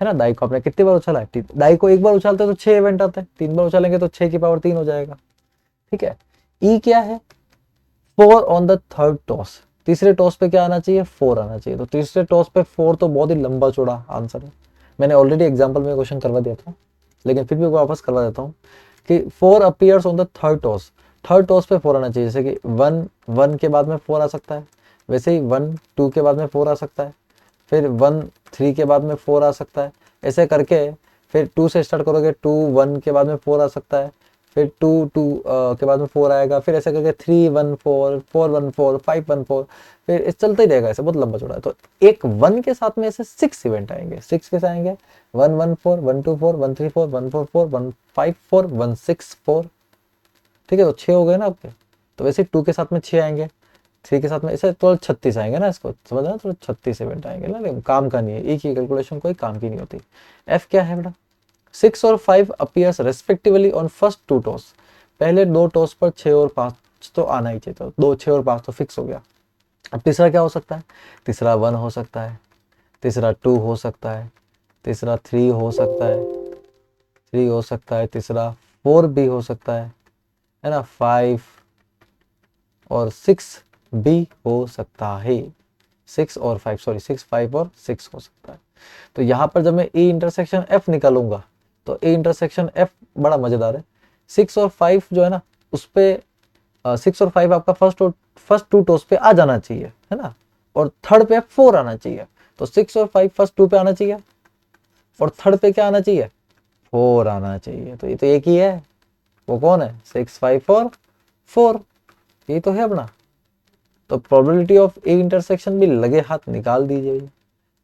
है ना। डाई को आपने कितनी बार उछाला है, डाई को एक बार उछालते हैं तो 6 इवेंट आते हैं, 3 बार उछालेंगे तो 6 की पावर 3 हो जाएगा। ठीक है, ई क्या है, 4 ऑन द थर्ड टॉस, तीसरे टॉस पे क्या आना चाहिए, 4 आना चाहिए। तो तीसरे टॉस पे 4 तो बहुत ही लंबा चौड़ा आंसर है, मैंने ऑलरेडी एग्जांपल में क्वेश्चन करवा दिया था, लेकिन फिर भी वापस करवा देता हूँ कि 4 appears on the third toss, third toss पे 4 आना चाहिए। जैसे कि 1 के बाद में 4 आ सकता है, वैसे ही 1 2 के बाद में 4 आ सकता है, फिर 1 3 के बाद में 4 आ सकता है, ऐसे करके फिर 2 से स्टार्ट करोगे, 2 1 के बाद में 4 आ सकता है, फिर 2 2 के बाद में 4 आएगा, फिर ऐसे करके 3 1 4 4 1 4 5 1 4, फिर इस चलता ही रहेगा, ऐसे बहुत लंबा चौड़ा है। तो एक 1 के साथ में ऐसे 6 इवेंट आएंगे, 6 कैसे आएंगे, 1 1 4 1 2 4 1 3 4 1 4 4 1 5 4 1 6 4। ठीक है, तो 6 हो गए ना आपके। तो वैसे 2 के साथ में 6 आएंगे, 3 के साथ में ऐसे तो 36 आएंगे ना, इसको समझ रहे, तो 36 इवेंट आएंगे ना, लेकिन काम का नहीं है, एक ही कैलकुलेशन कोई काम की नहीं होती। एफ क्या है बेटा, 6 और 5 appears respectively on first 2 toss, पहले 2 टॉस पर 6 और 5 तो आना ही चाहिए, तो 2 6 और 5 तो फिक्स हो गया। अब तीसरा क्या हो सकता है, तीसरा 1 हो सकता है, तीसरा 2 हो सकता है, तीसरा 3 हो सकता है, 3 हो सकता है, तीसरा 4 भी हो सकता है ना, 5 और 6 भी हो सकता है, 6 और 5 सॉरी 6 5 और 6 हो सकता है। तो यहाँ पर जब मैं ए इंटरसेक्शन एफ निकालूंगा तो ए इंटरसेक्शन एफ बड़ा मजेदार है, 6 और 5 जो है ना उस पे 6 और 5 आपका फर्स्ट 2 टॉस पे आ जाना चाहिए, है ना, और थर्ड पे 4 आना चाहिए। तो 6 और 5 फर्स्ट 2 पे आना चाहिए और थर्ड पे क्या आना चाहिए, 4 आना चाहिए। तो ये तो एक ही है, वो कौन है, 6 5 और 4, यही तो है अपना। तो प्रोबेबिलिटी ऑफ ए इंटरसेक्शन भी लगे हाथ निकाल दीजिए।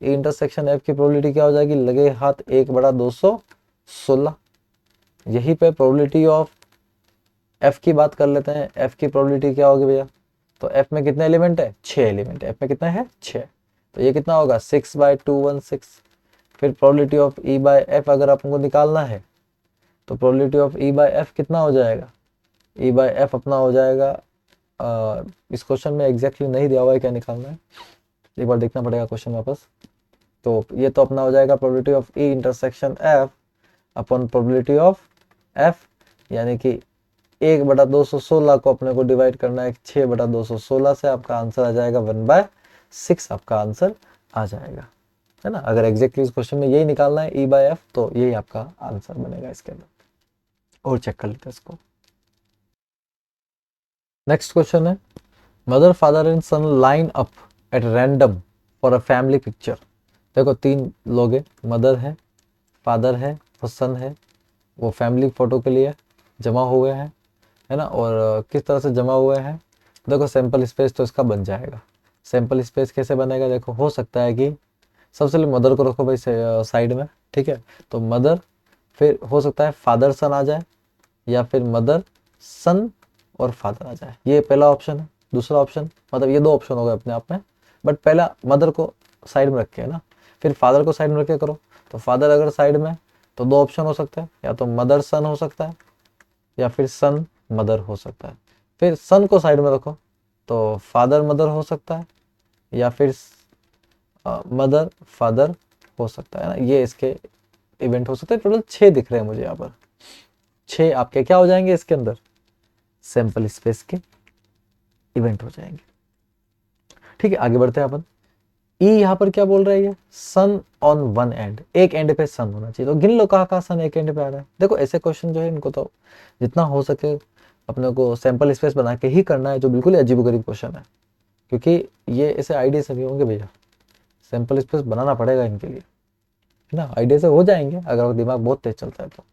ए इंटरसेक्शन एफ की प्रोबेबिलिटी क्या हो जाएगी, लगे हाथ 1/216। यही पे प्रोबेबिलिटी ऑफ एफ की बात कर लेते हैं, एफ की प्रोबेबिलिटी क्या होगी भैया, तो एफ में कितने एलिमेंट है, 6 एलिमेंट है, एफ में कितना है 6, तो ये कितना होगा 6/216। फिर probability of E by F अगर आपको निकालना है तो probability of E by F कितना हो जाएगा, ई बाय एफ अपना हो जाएगा, इस क्वेश्चन में एग्जैक्टली नहीं दिया हुआ है क्या निकालना है, एक बार देखना पड़ेगा क्वेश्चन वापस। तो ये तो अपना हो जाएगा probability of E intersection F upon probability of F, यानी कि 1/216 को अपने को डिवाइड करना है 6/216 से, आपका आंसर आ जाएगा 1/6, आपका आंसर आ जाएगा, है ना। अगर एग्जैक्टली इस क्वेश्चन में यही निकालना है ई बाय एफ तो यही आपका आंसर बनेगा इसके अंदर। और चेक कर लेते हैं इसको। नेक्स्ट क्वेश्चन है, mother father and son line up at random for a family picture. देखो 3 लोग हैं, मदर है, फादर है और सन है, वो फैमिली फोटो के लिए जमा हुए हैं, है ना। और किस तरह से जमा हुए हैं, देखो सैंपल स्पेस तो इसका बन जाएगा। सैंपल स्पेस कैसे बनेगा, देखो हो सकता है कि सबसे पहले मदर को रखो भाई साइड में, ठीक है, तो मदर, फिर हो सकता है फादर सन आ जाए, या फिर मदर सन और फादर आ जाए, ये पहला ऑप्शन है। दूसरा ऑप्शन, मतलब ये 2 ऑप्शन हो गए अपने आप में, बट पहला मदर को साइड में रख के, है ना, फिर फादर को साइड में रख के करो। तो फादर अगर साइड में तो 2 ऑप्शन हो सकते हैं, या तो मदर सन हो सकता है या फिर सन मदर हो सकता है। फिर सन को साइड में रखो तो फादर मदर हो सकता है, या फिर मदर फादर हो सकता है ना, ये इसके इवेंट हो सकते हैं। टोटल 6 दिख रहे हैं मुझे यहाँ पर, 6 आपके क्या हो जाएंगे इसके अंदर, सैंपल स्पेस के इवेंट हो जाएंगे। ठीक है, आगे बढ़ते हैं अपन। ई यहाँ पर क्या बोल रहा है, सन ऑन वन एंड, एक एंड पे सन होना चाहिए। तो गिन लो कहाँ सन एक एंड पे आ रहा है। देखो ऐसे क्वेश्चन जो है इनको तो जितना हो सके अपने को सैंपल स्पेस बना के ही करना है, जो बिल्कुल ही अजीबोगरीब क्वेश्चन है, क्योंकि ये ऐसे आइडिया सभी होंगे भैया, सैंपल स्पेस बनाना पड़ेगा इनके लिए, है ना। आइडिया से हो जाएंगे अगर दिमाग बहुत तेज चलता है तो,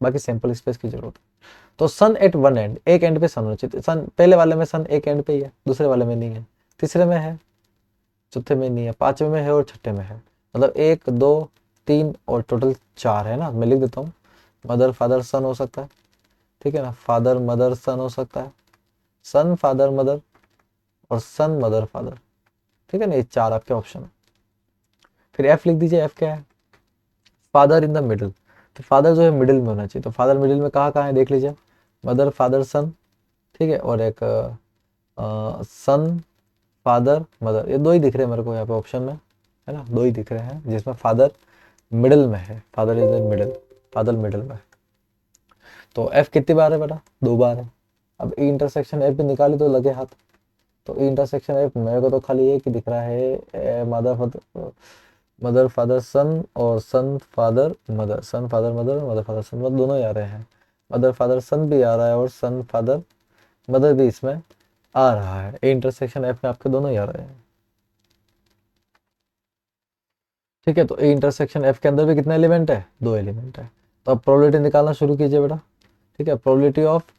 बाकी सैंपल स्पेस की जरूरत है। तो सन एट वन एंड, एक एंड पे सन होना चाहिए। सन पहले वाले में सन एक एंड पे ही है, दूसरे वाले में नहीं है, तीसरे में है, चौथे में नहीं है, पांचवें में है और छठे में है। मतलब 1 2 3 और टोटल 4 है ना। मैं लिख देता हूँ, मदर फादर सन हो सकता है, ठीक है ना, फादर मदर सन हो सकता है, सन फादर मदर और सन मदर फादर, ठीक है ना, ये 4 आपके ऑप्शन है। फिर एफ लिख दीजिए, एफ क्या है, फादर इन द मिडिल। तो फादर जो है मिडिल में होना चाहिए। तो फादर मिडिल में कहाँ कहाँ है देख लीजिए, मदर फादर सन, ठीक है, और एक सन फादर मदर, ये 2 ही दिख रहे हैं मेरे को यहाँ पे ऑप्शन में, है ना, 2 ही दिख रहे हैं जिसमें फादर मिडिल में है, father is in middle, father middle में है। तो एफ कितनी बार है बेटा, 2 बार है। अब ई इंटरसेक्शन एफ भी निकाली तो लगे हाथ। तो ई इंटरसेक्शन एफ मेरे को तो खाली एक ही दिख रहा है, मदर फादर सन और son father mother, son father mother, mother father son, मतलब दोनों ही आ रहे हैं। मदर फादर सन भी आ रहा है और सन फादर मदर भी इसमें आ रहा है। ए इंटरसेक्शन एफ में आपके दोनों ही आ रहे हैं। ठीक है, तो ए इंटरसेक्शन एफ के अंदर भी कितने एलिमेंट है, 2 एलिमेंट है। तो अब प्रोबेबिलिटी निकालना शुरू कीजिए बेटा। ठीक है, probability of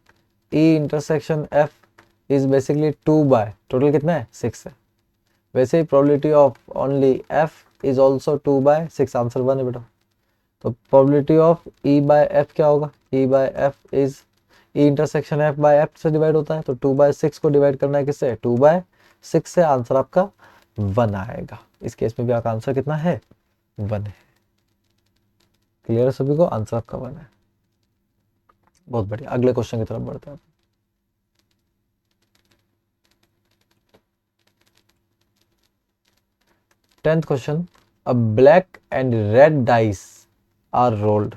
E intersection F is basically 2 by, total कितना है 6 है। वैसे ही probability of only F is also 2 by 6, answer 1 है बेटा। तो probability of E by F क्या होगा, E by F is E intersection F by F से डिवाइड होता है, तो 2 बाय 6 को डिवाइड करना है किससे, 2 बाय 6 से, आंसर आपका 1 आएगा। इस केस में भी आपका आंसर कितना है, 1 है। क्लियर है सभी को, आंसर आपका 1 है। बहुत बढ़िया, अगले क्वेश्चन की तरफ बढ़ते हैं। 10th question, a black and red dice are rolled.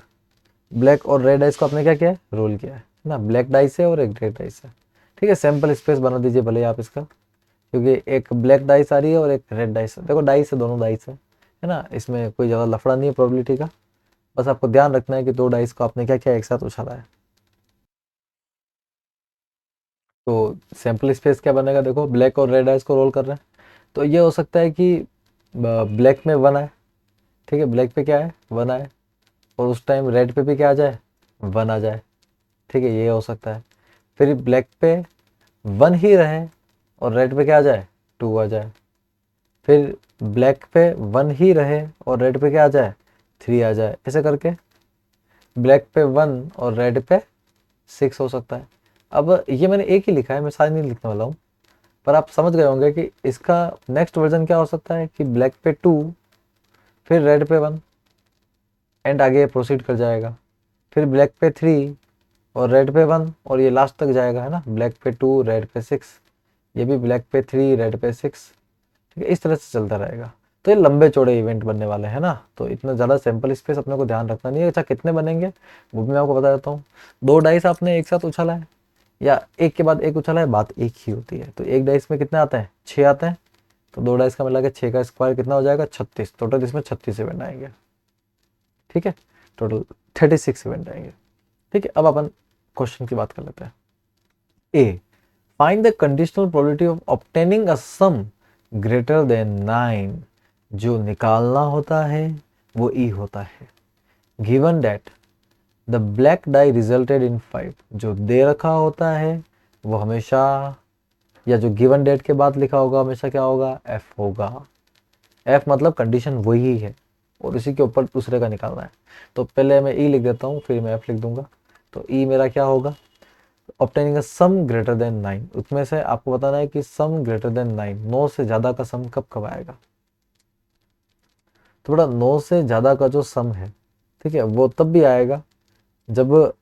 Black और रेड डाइस को आपने क्या किया है, रोल किया है ना। ब्लैक डाइस है और एक रेड डाइस है। ठीक है, सैंपल स्पेस बना दीजिए भले आप इसका, क्योंकि एक ब्लैक डाइस आ रही है और एक रेड डाइस है। देखो डाइस है, दोनों डाइस है ना, इसमें कोई ज़्यादा लफड़ा नहीं है प्रोबेबिलिटी का। बस आपको ध्यान रखना है कि 2 डाइस को आपने क्या किया, एक साथ उछाला है। तो सैंपल स्पेस क्या बनेगा, देखो ब्लैक और रेड डाइस को रोल कर रहे हैं, तो ये हो सकता है कि ब्लैक में 1 आए। ठीक है, ब्लैक पे क्या है, 1 आए, और उस टाइम रेड पे भी क्या आ जाए, 1 आ जाए। ठीक है, ये हो सकता है। फिर ब्लैक पे 1 ही रहे और रेड पे क्या आ जाए, 2 आ जाए। फिर ब्लैक पे 1 ही रहे और रेड पे क्या आ जाए, 3 आ जाए। ऐसे करके ब्लैक पे 1 और रेड पे 6 हो सकता है। अब ये मैंने एक ही लिखा है, मैं सारे नहीं लिखने वाला हूँ, पर आप समझ गए होंगे कि इसका नेक्स्ट वर्जन क्या हो सकता है कि ब्लैक पे 2, फिर रेड पे 1, एंड आगे प्रोसीड कर जाएगा। फिर ब्लैक पे 3 और रेड पे 1, और ये लास्ट तक जाएगा, है ना, ब्लैक पे 2 रेड पे 6, ये भी ब्लैक पे 3 रेड पे 6। ठीक है, इस तरह से चलता रहेगा। तो ये लंबे चौड़े इवेंट बनने वाले हैं ना, तो इतना ज़्यादा सैंपल स्पेस अपने को ध्यान रखना नहीं है। अच्छा, कितने बनेंगे वो भी मैं आपको बता देता हूँ। 2 डाइस आपने एक साथ उछाला है या एक के बाद एक उछाला है, बात एक ही होती है। तो एक डाइस में कितने आते हैं, 6 आते हैं, तो 2 डाइस का मिला के 6 का स्क्वायर कितना हो जाएगा, 36। टोटल इसमें 36 इवेंट आएंगे। ठीक है, टोटल 36 इवेंट आएंगे। ठीक है, अब अपन क्वेश्चन की बात कर लेते हैं। A, find the conditional probability of obtaining a sum greater than 9। जो निकालना होता है वो ई होता है। Given that the black die resulted in 5। जो दे रखा होता है वो हमेशा, या जो गिवन डेट के बाद लिखा होगा हमेशा क्या होगा, एफ होगा। एफ मतलब कंडीशन वही है और इसी के ऊपर दूसरे का निकालना है। तो पहले मैं ई लिख देता हूँ, फिर मैं एफ लिख दूंगा। तो ई मेरा क्या होगा, ऑब्टेनिंग सम ग्रेटर देन 9। उसमें से आपको बताना है कि सम ग्रेटर देन 9, 9 से ज़्यादा का सम कब कब आएगा। तो बड़ा 9 से ज़्यादा का जो सम है, ठीक है, वो तब भी आएगा जब,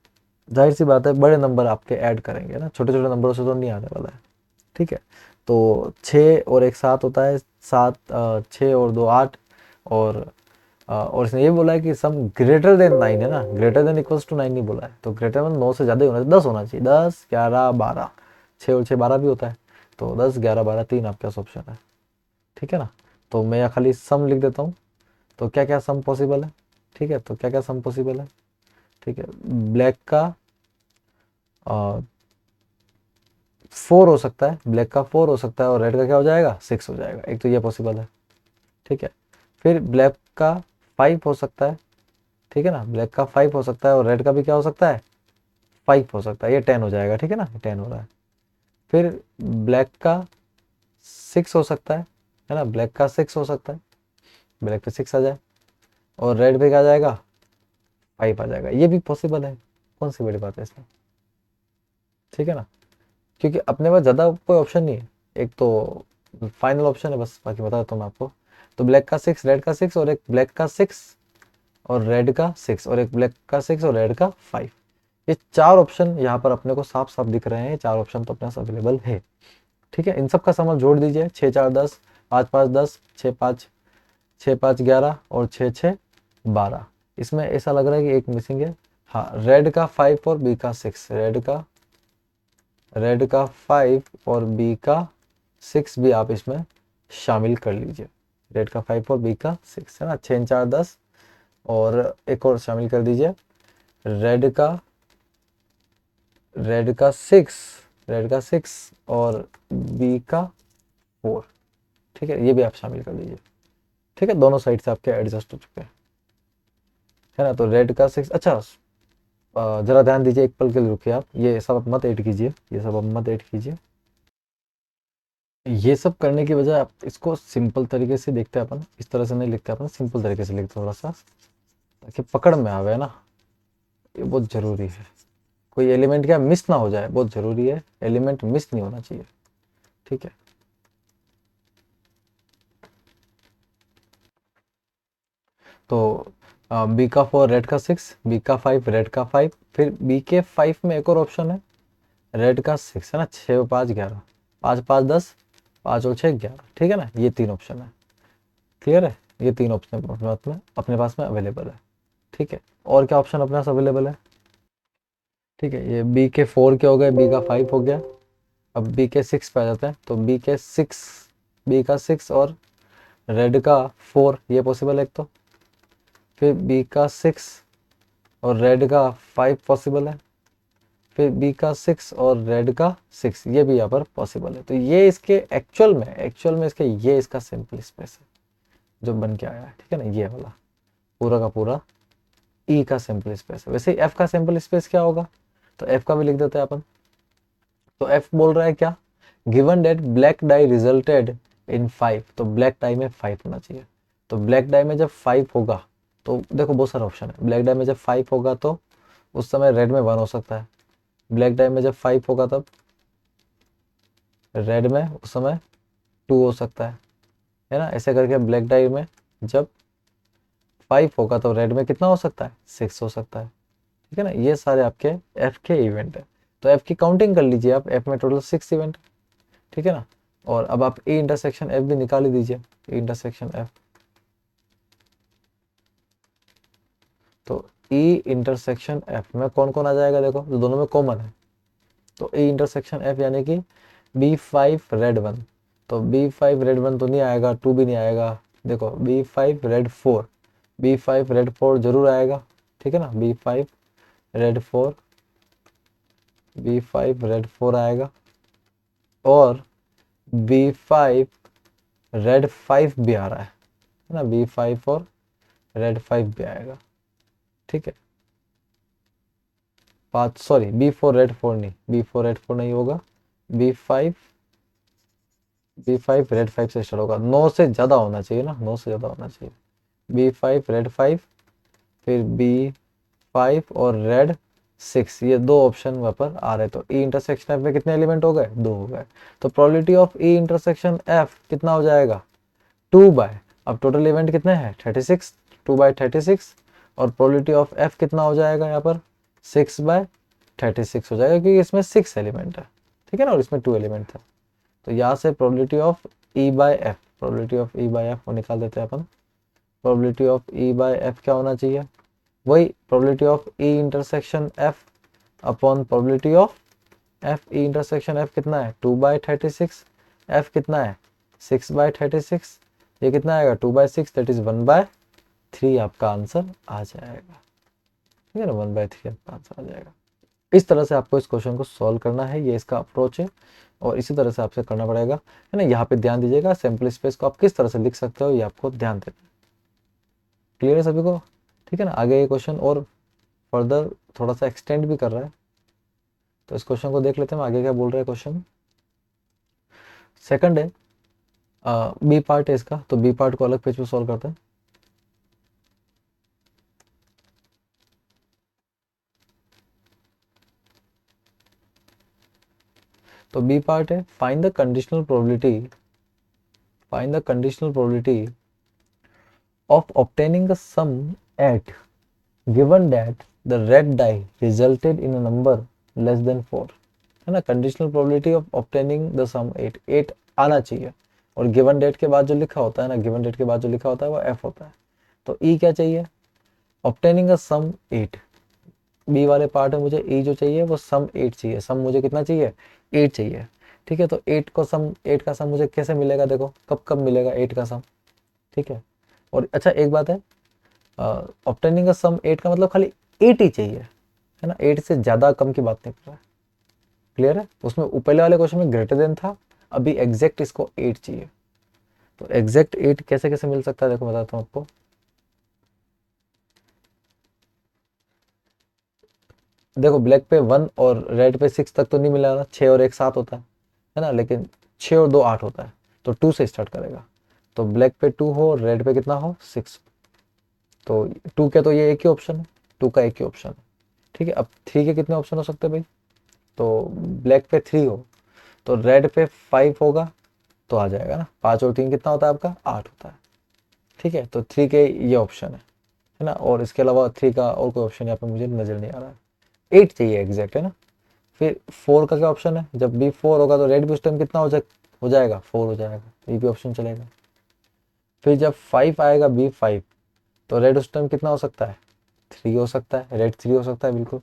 जाहिर सी बात है, बड़े नंबर आपके ऐड करेंगे ना, छोटे छोटे नंबरों से तो नहीं आने वाला है। ठीक है, तो 6 और 1 7 होता है, 7 6 और 2 8, और इसने ये बोला है कि सम ग्रेटर देन 9 है ना, ग्रेटर देन इक्वल्स टू 9 नहीं बोला है। तो ग्रेटर देन 9 से ज़्यादा ही होना चाहिए, 10 होना चाहिए, 10 11 12, 6 और 6 12 भी होता है। तो 10 11 12 3 आपके पास ऑप्शन है। ठीक है ना, तो मैं यहाँ खाली सम लिख देता हूँ। तो क्या क्या सम पॉसिबल है, ठीक है, तो क्या क्या सम पॉसिबल है। ठीक है, ब्लैक का 4 हो सकता है, ब्लैक का 4 हो सकता है, और रेड का क्या हो जाएगा, 6 हो जाएगा। एक तो ये पॉसिबल है। ठीक है, फिर ब्लैक का 5 हो सकता है। ठीक है ना, ब्लैक का 5 हो सकता है, और रेड का भी क्या हो सकता है, 5 हो सकता है। ये 10 हो जाएगा। ठीक है ना, 10 हो रहा है। फिर ब्लैक का 6 हो सकता है ना, ब्लैक का 6 हो सकता है, ब्लैक पे 6 आ जाए, और रेड पे क्या आ जाएगा, 5 आ जाएगा। ये भी पॉसिबल है, कौन सी बड़ी बात है इसमें। ठीक है ना, क्योंकि अपने पास ज़्यादा कोई ऑप्शन नहीं है, एक तो फाइनल ऑप्शन है बस, बाकी बता देता हूँ मैं आपको। तो ब्लैक का 6, रेड का 6, और एक ब्लैक का 6 और रेड का 6, और एक ब्लैक का 6 और रेड का 5। ये 4 ऑप्शन यहाँ पर अपने को साफ साफ दिख रहे हैं। ये 4 ऑप्शन तो अपने पास अवेलेबल है। ठीक है, इन सब का सम जोड़ दीजिए, 6 4 10, 5 5 10, 6 5 11 और 6 6 12। इसमें ऐसा लग रहा है कि एक मिसिंग है। हाँ, रेड का 5 और बी का 6, रेड का 5 और बी का 6 भी आप इसमें शामिल कर लीजिए। रेड का 5 और बी का 6 है ना, 6 4 10, और एक और शामिल कर दीजिए, रेड का 6 और बी का 4। ठीक है, ये भी आप शामिल कर लीजिए। ठीक है, दोनों साइड से आपके एडजस्ट हो चुके हैं, है ना। तो रेड का 6, अच्छा जरा ध्यान दीजिए, एक पल के लिए रुकिए आप, ये सब आप मत ऐड कीजिए, ये सब आप मत ऐड कीजिए। ये सब करने की बजाय आप इसको सिंपल तरीके से देखते हैं अपन, इस तरह से नहीं लिखते अपन, सिंपल तरीके से लिखते थोड़ा सा, ताकि पकड़ में आवे ना, ये बहुत ज़रूरी है। कोई एलिमेंट क्या मिस ना हो जाए, बहुत ज़रूरी है, एलिमेंट मिस नहीं होना चाहिए। ठीक है, तो बी का 4 रेड का 6, बी का 5 रेड का 5, फिर बी के 5 में एक और ऑप्शन है रेड का 6, है ना। 6 और 5 11, 5 5 10, 5 और 6 11। ठीक है ना, ये 3 ऑप्शन है। क्लियर है, ये 3 ऑप्शन अपने पास में अवेलेबल है। ठीक है, और क्या ऑप्शन अपने पास अवेलेबल है? ठीक है, ये बी के 4 के हो गए, बी का 5 हो गया। अब बी के 6 पे आ जाते हैं, तो बी का 6 और रेड का 4, ये पॉसिबल है एक तो। फिर बी का 6 और रेड का 5 पॉसिबल है। फिर बी का 6 और रेड का 6, ये भी यहाँ पर पॉसिबल है। तो ये इसके एक्चुअल में इसके ये इसका सिंपल स्पेस है जो बन के आया है। ठीक है ना, ये वाला पूरा का पूरा ई का सिंपल स्पेस है। वैसे एफ का सिंपल स्पेस क्या होगा, तो एफ का भी लिख देते हैं अपन। तो एफ बोल रहा है क्या, given that black die resulted in 5, तो ब्लैक डाई में 5 होना चाहिए। तो ब्लैक डाई में जब 5 होगा, तो देखो बहुत सारे ऑप्शन है। ब्लैक डाई में जब 5 होगा तो उस समय रेड में 1 हो सकता है। ब्लैक डाई में जब 5 होगा तब रेड में उस समय 2 हो सकता है ना। ऐसे करके ब्लैक डाई में जब 5 होगा तो रेड में कितना हो सकता है, 6 हो सकता है। ठीक है ना, ये सारे आपके एफ के इवेंट है। तो एफ की काउंटिंग कर लीजिए आप, एफ में टोटल 6 इवेंट। ठीक है ना, और अब आप ई इंटरसेक्शन एफ भी निकाल ही दीजिए, ई इंटरसेक्शन एफ। तो ई इंटरसेक्शन एफ में कौन कौन आ जाएगा, देखो जो दोनों में कॉमन है। तो ई इंटरसेक्शन एफ यानी कि B5 रेड 1, तो B5 रेड 1 तो नहीं आएगा, 2 भी नहीं आएगा। देखो B5 रेड 4, B5 रेड 4 जरूर आएगा। ठीक है ना, B5 रेड 4, B5 रेड 4 आएगा। और B5 रेड 5 भी आ रहा है ना, B5 और रेड 5 भी आएगा। ठीक है, 5 सॉरी B4 रेड 4 नहीं, B4 रेड 4 नहीं होगा। B5 रेड 5 से स्टार्ट होगा, 9 से ज़्यादा होना चाहिए ना, 9 से ज़्यादा होना चाहिए। B5 रेड 5, फिर B5 और रेड 6, ये दो ऑप्शन वहाँ पर आ रहे। तो ई इंटरसेक्शन एफ में कितने एलिमेंट हो गए, 2 हो गए। तो probability of E intersection F कितना हो जाएगा, 2 बाय, अब टोटल इवेंट कितने हैं 36, 2 बाय 36। और प्रोबेबिलिटी ऑफ एफ कितना हो जाएगा यहाँ पर, 6 बाय 36 हो जाएगा, क्योंकि इसमें 6 एलिमेंट है। ठीक है ना, और इसमें 2 एलिमेंट था। तो यहाँ से probability of E by F, probability of E by F को निकाल देते हैं अपन। Probability of E by F क्या होना चाहिए, वही probability of E intersection F upon probability of F. E intersection F कितना है, 2 बाय 36, एफ कितना है 6 बाय 36, ये कितना आएगा 2 बाय 6, दैट इज 1 बाय 3 आपका आंसर आ जाएगा। ठीक है ना, 1 बाय 3 आपका आंसर आ जाएगा। इस तरह से आपको इस क्वेश्चन को सॉल्व करना है, ये इसका अप्रोच है, और इसी तरह से आपसे करना पड़ेगा, है ना। यहाँ पे ध्यान दीजिएगा, सैंपल स्पेस को आप किस तरह से लिख सकते हो ये आपको ध्यान देना है। क्लियर है सभी को? ठीक है ना, आगे ये क्वेश्चन और फर्दर थोड़ा सा एक्सटेंड भी कर रहा है, तो इस क्वेश्चन को देख लेते हैं आगे क्या बोल रहा है क्वेश्चन। सेकंड है, बी पार्ट है इसका, तो बी पार्ट को अलग पेज पे सॉल्व करते हैं। तो बी पार्ट है, find the conditional probability of obtaining a sum at given that the red die resulted in a number less than 4, है ना। Conditional probability of obtaining the sum 8 आना चाहिए, और गिवन डेट के बाद जो लिखा होता है ना, गिवन डेट के बाद जो लिखा होता है वो f होता है। तो e क्या चाहिए, ऑब्टेनिंग अ सम 8, बी वाले पार्ट में मुझे ई जो चाहिए वो सम 8 चाहिए, सम मुझे कितना चाहिए 8 चाहिए। ठीक है, तो 8 का सम मुझे कैसे मिलेगा, देखो कब कब मिलेगा 8 का सम। ठीक है, और अच्छा एक बात है, ऑब्टेनिंग अ सम 8 का मतलब खाली 8 ही चाहिए, है ना, 8 से ज़्यादा कम की बात नहीं कर रहा है। क्लियर है, उसमें पहले वाले क्वेश्चन में ग्रेटर देन था, अभी एग्जैक्ट इसको 8 चाहिए। तो एग्जैक्ट 8 कैसे कैसे मिल सकता है, देखो बताता हूँ आपको। देखो ब्लैक पे 1 और रेड पे 6 तक तो नहीं मिला ना, 6 और 1 7 होता है ना, लेकिन 6 और 2 8 होता है, तो 2 से स्टार्ट करेगा। तो ब्लैक पे 2 हो, रेड पे कितना हो 6, तो 2 के तो ये एक ही ऑप्शन है, 2 का एक ही ऑप्शन है। ठीक है, अब 3 के कितने ऑप्शन हो सकते हैं भाई, तो ब्लैक पे 3 हो तो रेड पे 5 होगा, तो आ जाएगा ना, 5 और 3 कितना होता है आपका 8 होता है। ठीक है, तो 3 के ये ऑप्शन है ना, और इसके अलावा 3 का और कोई ऑप्शन यहाँ पे मुझे नजर नहीं आ रहा है। 8 चाहिए एग्जैक्ट, है ना। फिर 4 का क्या ऑप्शन है, जब बी 4 होगा तो रेड भी उस टाइम कितना हो जाएगा 4 हो जाएगा, ये भी ऑप्शन चलेगा। फिर जब 5 आएगा बी 5, तो रेड उस टाइम कितना हो सकता है 3 हो सकता है, रेड 3 हो सकता है बिल्कुल।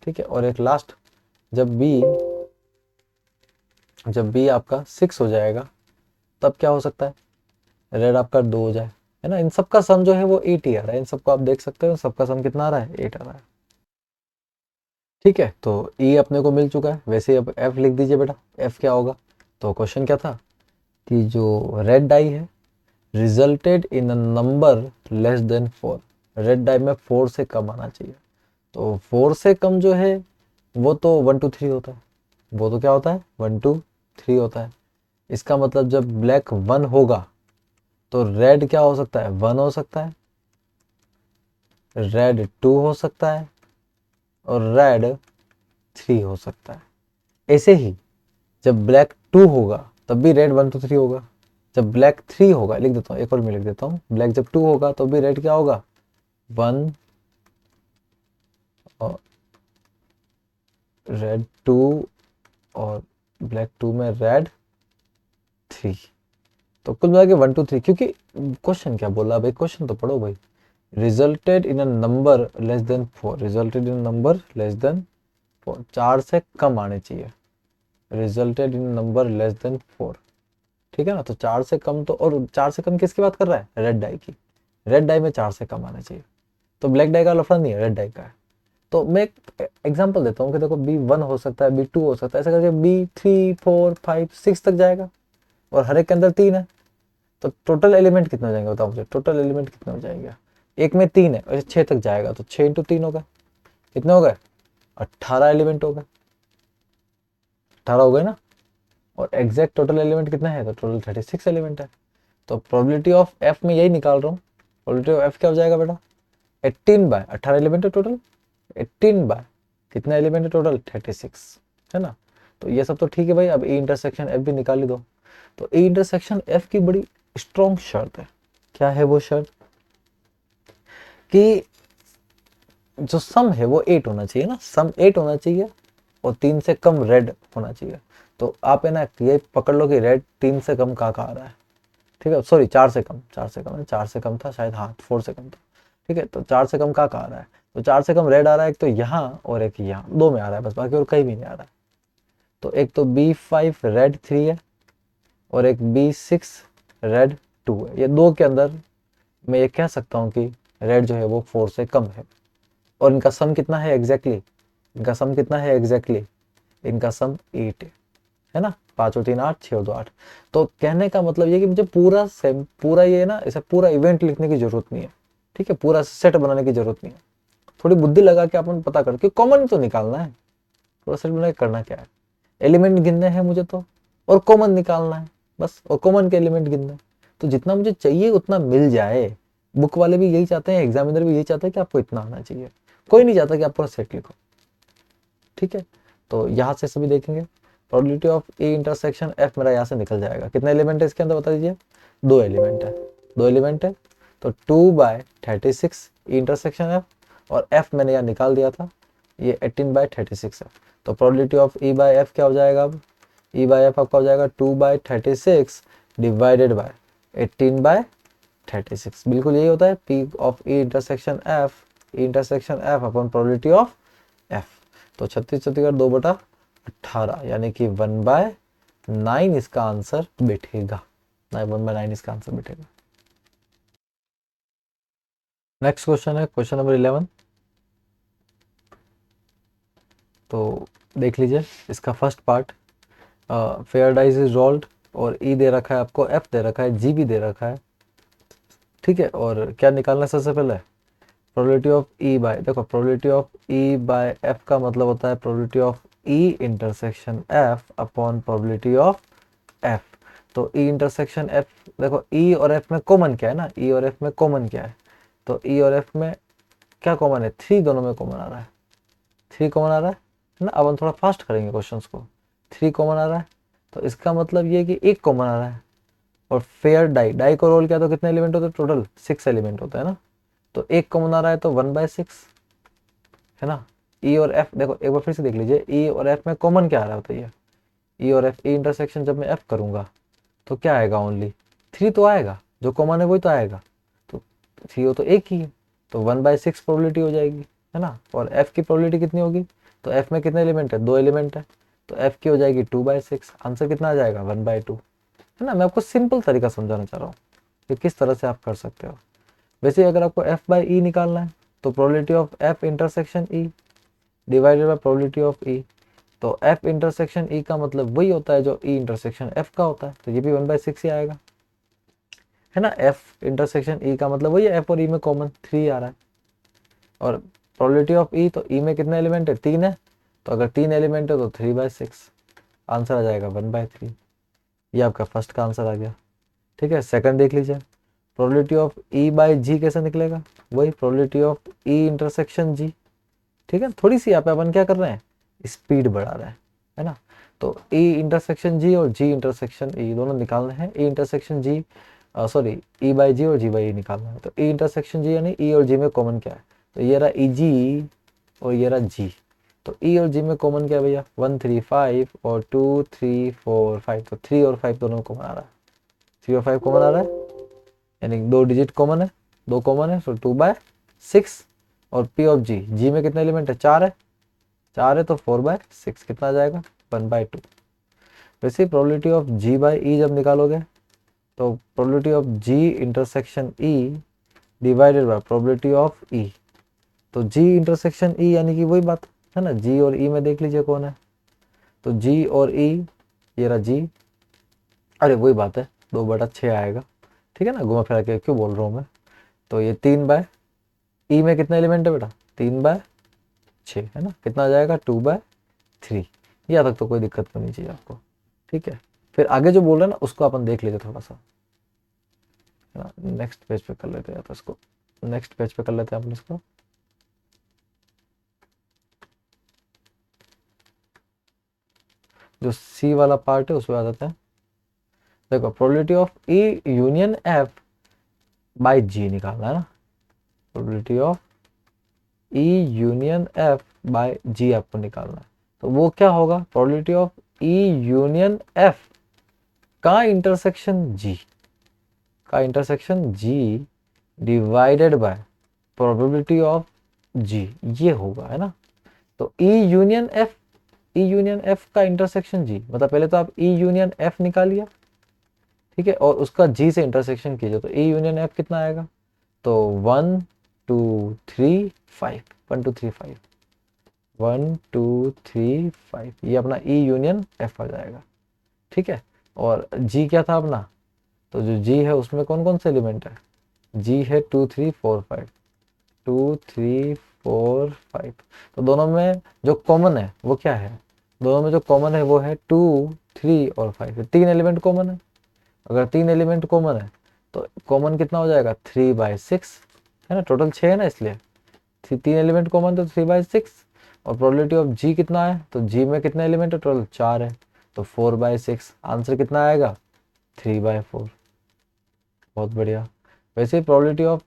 ठीक है, और एक लास्ट, जब बी आपका 6 हो जाएगा, तब क्या हो सकता है, रेड आपका 2 हो जाए, है ना। इन सबका सम जो है वो 8 ही आ रहा है, इन सबको आप देख सकते हो, सबका सम कितना आ रहा है 8 आ रहा है। ठीक है, तो ई अपने को मिल चुका है, वैसे ही अब एफ लिख दीजिए बेटा, एफ क्या होगा। तो क्वेश्चन क्या था कि जो रेड डाई है resulted in a number less than 4, red die में 4 से कम आना चाहिए। तो 4 से कम जो है वो तो 1 2 3 होता है, वो तो क्या होता है 1 2 3 होता है। इसका मतलब जब ब्लैक 1 होगा तो रेड क्या हो सकता है 1 हो सकता है, रेड 2 हो सकता है, और रेड 3 हो सकता है। ऐसे ही जब ब्लैक 2 होगा तब भी रेड 1 2 3 होगा, जब ब्लैक 3 होगा, लिख देता हूँ एक और मैं लिख देता हूँ, ब्लैक जब 2 होगा तो भी रेड क्या होगा 1, और रेड 2, और ब्लैक 2 में रेड 3। तो कुल मिला के 1 2 3, क्योंकि क्वेश्चन क्या बोला भाई, क्वेश्चन तो पढ़ो भाई, resulted in a number less than 4, resulted in number less than 4, 4 से कम आने चाहिए, resulted in number less than 4। ठीक है ना, तो 4 से कम, तो और 4 से कम किसकी बात कर रहा है, रेड डाई की, रेड डाई में 4 से कम आना चाहिए। तो ब्लैक डाई का लफड़ा नहीं है, रेड डाई का है। तो मैं एक एग्जांपल देता हूँ कि देखो बी 1 हो सकता है, बी 2 हो सकता है, ऐसा करके बी 3 4 5 6 तक जाएगा, और हर एक के अंदर 3 है, तो टोटल एलिमेंट कितने हो जाएंगे बताओ मुझे, टोटल एलिमेंट कितने हो जाएंगे, एक में 3 है और 6 तक जाएगा, तो 6 इंटू 3 होगा, कितने हो गए 18 एलिमेंट हो गए, 18 हो गए ना। और एग्जैक्ट टोटल एलिमेंट कितना है, तो टोटल 36 एलिमेंट है। तो प्रोबेबिलिटी ऑफ एफ में यही निकाल रहा हूँ, प्रोबेबिलिटी ऑफ एफ क्या हो जाएगा बेटा 18 बाय 18 एलिमेंट है टोटल, 18 बाय कितना एलिमेंट है टोटल 36, है ना। तो ये सब तो ठीक है भाई, अब ई इंटरसेक्शन एफ भी निकाल ही दो। तो ई इंटरसेक्शन एफ की बड़ी स्ट्रॉन्ग शर्त है, क्या है वो शर्त, कि जो सम है वो 8 होना चाहिए ना, सम 8 होना चाहिए, और 3 से कम रेड होना चाहिए। तो आप है ना ये पकड़ लो कि रेड 3 से कम कहाँ कहाँ आ रहा है। ठीक है, सॉरी 4 से कम, 4 से कम है, 4 से कम था शायद, हाँ 4 से कम था। ठीक है, तो 4 से कम कहाँ कहाँ आ रहा है, तो 4 से कम रेड आ रहा है, एक तो यहाँ और एक यहाँ, दो में आ रहा है बस, बाकी और कहीं भी नहीं आ रहा है। तो एक तो B5 रेड 3 है, और एक B6 रेड 2 है, ये दो के अंदर मैं ये कह सकता हूँ कि रेड जो है वो 4 से कम है। और इनका सम कितना है एग्जैक्टली, इनका सम कितना है एग्जैक्टली, इनका सम 8 है ना, 5 और 3 8, 6 और 2 8। तो कहने का मतलब ये कि मुझे पूरा सेम पूरा ये ना इसे पूरा इवेंट लिखने की जरूरत नहीं है। ठीक है, पूरा सेट बनाने की जरूरत नहीं है, थोड़ी बुद्धि लगा के अपन पता कर, कि कॉमन तो निकालना है, पूरा सेट बना के करना क्या है, एलिमेंट गिनने हैं मुझे तो, और कॉमन निकालना है बस, और कॉमन के एलिमेंट गिनने हैं। तो जितना मुझे चाहिए उतना मिल जाए, बुक वाले भी यही चाहते हैं, एग्जामिनर भी यही चाहते हैं कि आपको इतना आना चाहिए, कोई नहीं चाहता कि आप पूरा सेट लिखो। ठीक है, तो यहाँ से सभी देखेंगे, probability of A intersection F मेरा यहाँ से निकल जाएगा, कितने एलिमेंट है इसके अंदर बता दीजिए, दो एलिमेंट है, दो एलिमेंट है, तो 2/36 ई इंटरसेक्शन एफ, और एफ मैंने यहाँ निकाल दिया था, ये 18/36 है। तो probability of E by F क्या हो जाएगा, अब ई बाय एफ आपका हो जाएगा 2/36 डिवाइडेड बाय 18/36, 36। बिल्कुल यही होता है P of E intersection F, E intersection F upon probability of F। तो 36 36 2/18 यानी कि 1/9 इसका आंसर बैठेगा। 1/9 इसका आंसर बैठेगा। नेक्स्ट क्वेश्चन है क्वेश्चन नंबर 11। तो देख लीजिए इसका first part, fair dice is rolled और ई दे रखा है आपको, एफ दे रखा है, जी भी दे रखा है, ठीक है। और क्या निकालना है सबसे पहले, प्रोबेबिलिटी ऑफ ई बाय, देखो probability of E by F का मतलब होता है probability of E intersection F upon probability of F. तो ई इंटरसेक्शन एफ, देखो ई और एफ में कॉमन क्या है ना, ई और एफ में कॉमन क्या है, तो ई और एफ में क्या कॉमन है, 3 दोनों में कॉमन आ रहा है, 3 कॉमन आ रहा है ना। अब हम थोड़ा फास्ट करेंगे क्वेश्चंस को, 3 कॉमन आ रहा है तो इसका मतलब ये कि एक कॉमन आ रहा है। और फेयर डाई, डाई को रोल किया तो कितने एलिमेंट होते हैं, टोटल 6 एलिमेंट होते हैं ना, तो एक कॉमन आ रहा है तो 1/6 है ना। ई और एफ, देखो एक बार फिर से देख लीजिए, ई और एफ में कॉमन क्या आ रहा है बताइए, ई और एफ, ई इंटरसेक्शन जब मैं एफ करूंगा तो क्या आएगा, ओनली 3 तो आएगा, जो कॉमन है वही तो आएगा, तो 3 हो तो एक ही है, तो 1/6 प्रोबेबिलिटी हो जाएगी है ना। और एफ की प्रोबेबिलिटी कितनी होगी, तो एफ में कितने एलिमेंट है, 2 एलिमेंट है, तो एफ की हो जाएगी 2/6, आंसर कितना आ जाएगा 1/2 है ना। मैं आपको सिंपल तरीका समझाना चाह रहा हूँ कि किस तरह से आप कर सकते हो। वैसे अगर आपको एफ बाई ई निकालना है तो probability of F intersection E divided by probability of E, तो एफ इंटरसेक्शन ई का मतलब वही होता है जो ई इंटरसेक्शन एफ का होता है, तो ये भी 1/6 ही आएगा है ना। एफ इंटरसेक्शन ई का मतलब वही है, एफ और ई में कॉमन 3 आ रहा है। और प्रोबेबिलिटी ऑफ ई, तो ई में कितने एलिमेंट है, 3 है, तो अगर 3 एलिमेंट है तो 3/6, आंसर आ जाएगा 1/3। ये आपका फर्स्ट का आंसर आ गया, ठीक है। सेकंड देख लीजिए, प्रोबेबिलिटी ऑफ ई बाय जी कैसे निकलेगा, वही प्रोबेबिलिटी ऑफ ई इंटरसेक्शन जी, ठीक है। थोड़ी सी यहाँ पे अपन क्या कर रहे हैं, स्पीड बढ़ा रहे हैं है ना। तो ई इंटरसेक्शन जी और जी इंटरसेक्शन ई दोनों निकालने हैं, E intersection G sorry E by G और जी बाई ई निकालना है। तो ई इंटरसेक्शन जी यानी ई और जी में कॉमन क्या है, तो ये रहा ई जी और ये रहा जी, तो ई और जी में कॉमन क्या है भैया, 1 3 5 और 2 3 4 5, तो 3 और 5 दोनों में कॉमन आ रहा है, 3 और 5 कॉमन आ रहा है यानी 2 डिजिट कॉमन है, 2 कॉमन है, तो 2/6। और पी ऑफ जी, जी में कितने एलिमेंट है, 4 है, 4 है तो 4/6 कितना आ जाएगा 1/2। वैसे ही probability of G by E जब निकालोगे तो probability of G intersection E divided by probability of E, तो जी इंटरसेक्शन ई यानी कि वही बात है ना, जी और ई में देख लीजिए कौन है, तो जी और ई, ये रहा जी, अरे वही बात है 2/6 आएगा, ठीक है ना, घुमा फिरा के क्यों बोल रहा हूँ मैं। तो ये 3 ई में कितने एलिमेंट है बेटा, 3/6 है ना, कितना आ जाएगा 2/3। यहाँ तक तो कोई दिक्कत नहीं चाहिए आपको, ठीक है। फिर आगे जो बोल रहे हैं ना उसको अपन देख लेते थोड़ा सा है ना, नेक्स्ट पेज पे कर लेते हैं, तो इसको नेक्स्ट पेज पे कर लेते हैं अपन इसको। जो सी वाला पार्ट है उसमें आ जाते हैं। देखो probability of E union F by G निकालना है ना, probability of E union F by G आपको निकालना है, तो वो क्या होगा, probability of E union F का intersection G divided by probability of G, ये होगा है ना। तो ई यूनियन एफ का इंटरसेक्शन जी, मतलब पहले तो आप ई यूनियन एफ निकालिए, ठीक है, और उसका जी से इंटरसेक्शन कीजिए, तो ई यूनियन एफ कितना आएगा, तो 1 2 3 5, 1 2 3 5, 1 2 3 5, ये अपना ई यूनियन एफ आ जाएगा, ठीक है। और जी क्या था अपना, तो जो जी है उसमें कौन कौन से एलिमेंट है, जी है 2 3 4 5, 2 3 4 5, तो दोनों में जो कॉमन है वो क्या है, दोनों में जो कॉमन है वो है 2 3 और 5, 3 एलिमेंट कॉमन है। अगर 3 एलिमेंट कॉमन है तो कॉमन कितना हो जाएगा 3/6 है ना, टोटल 6 है ना, इसलिए 3 एलिमेंट कॉमन तो 3/6। और प्रोबेबिलिटी ऑफ जी कितना है, तो जी में कितने एलिमेंट है, टोटल 4 है, तो 4/6, आंसर कितना आएगा 3/4। बहुत बढ़िया। वैसे probability of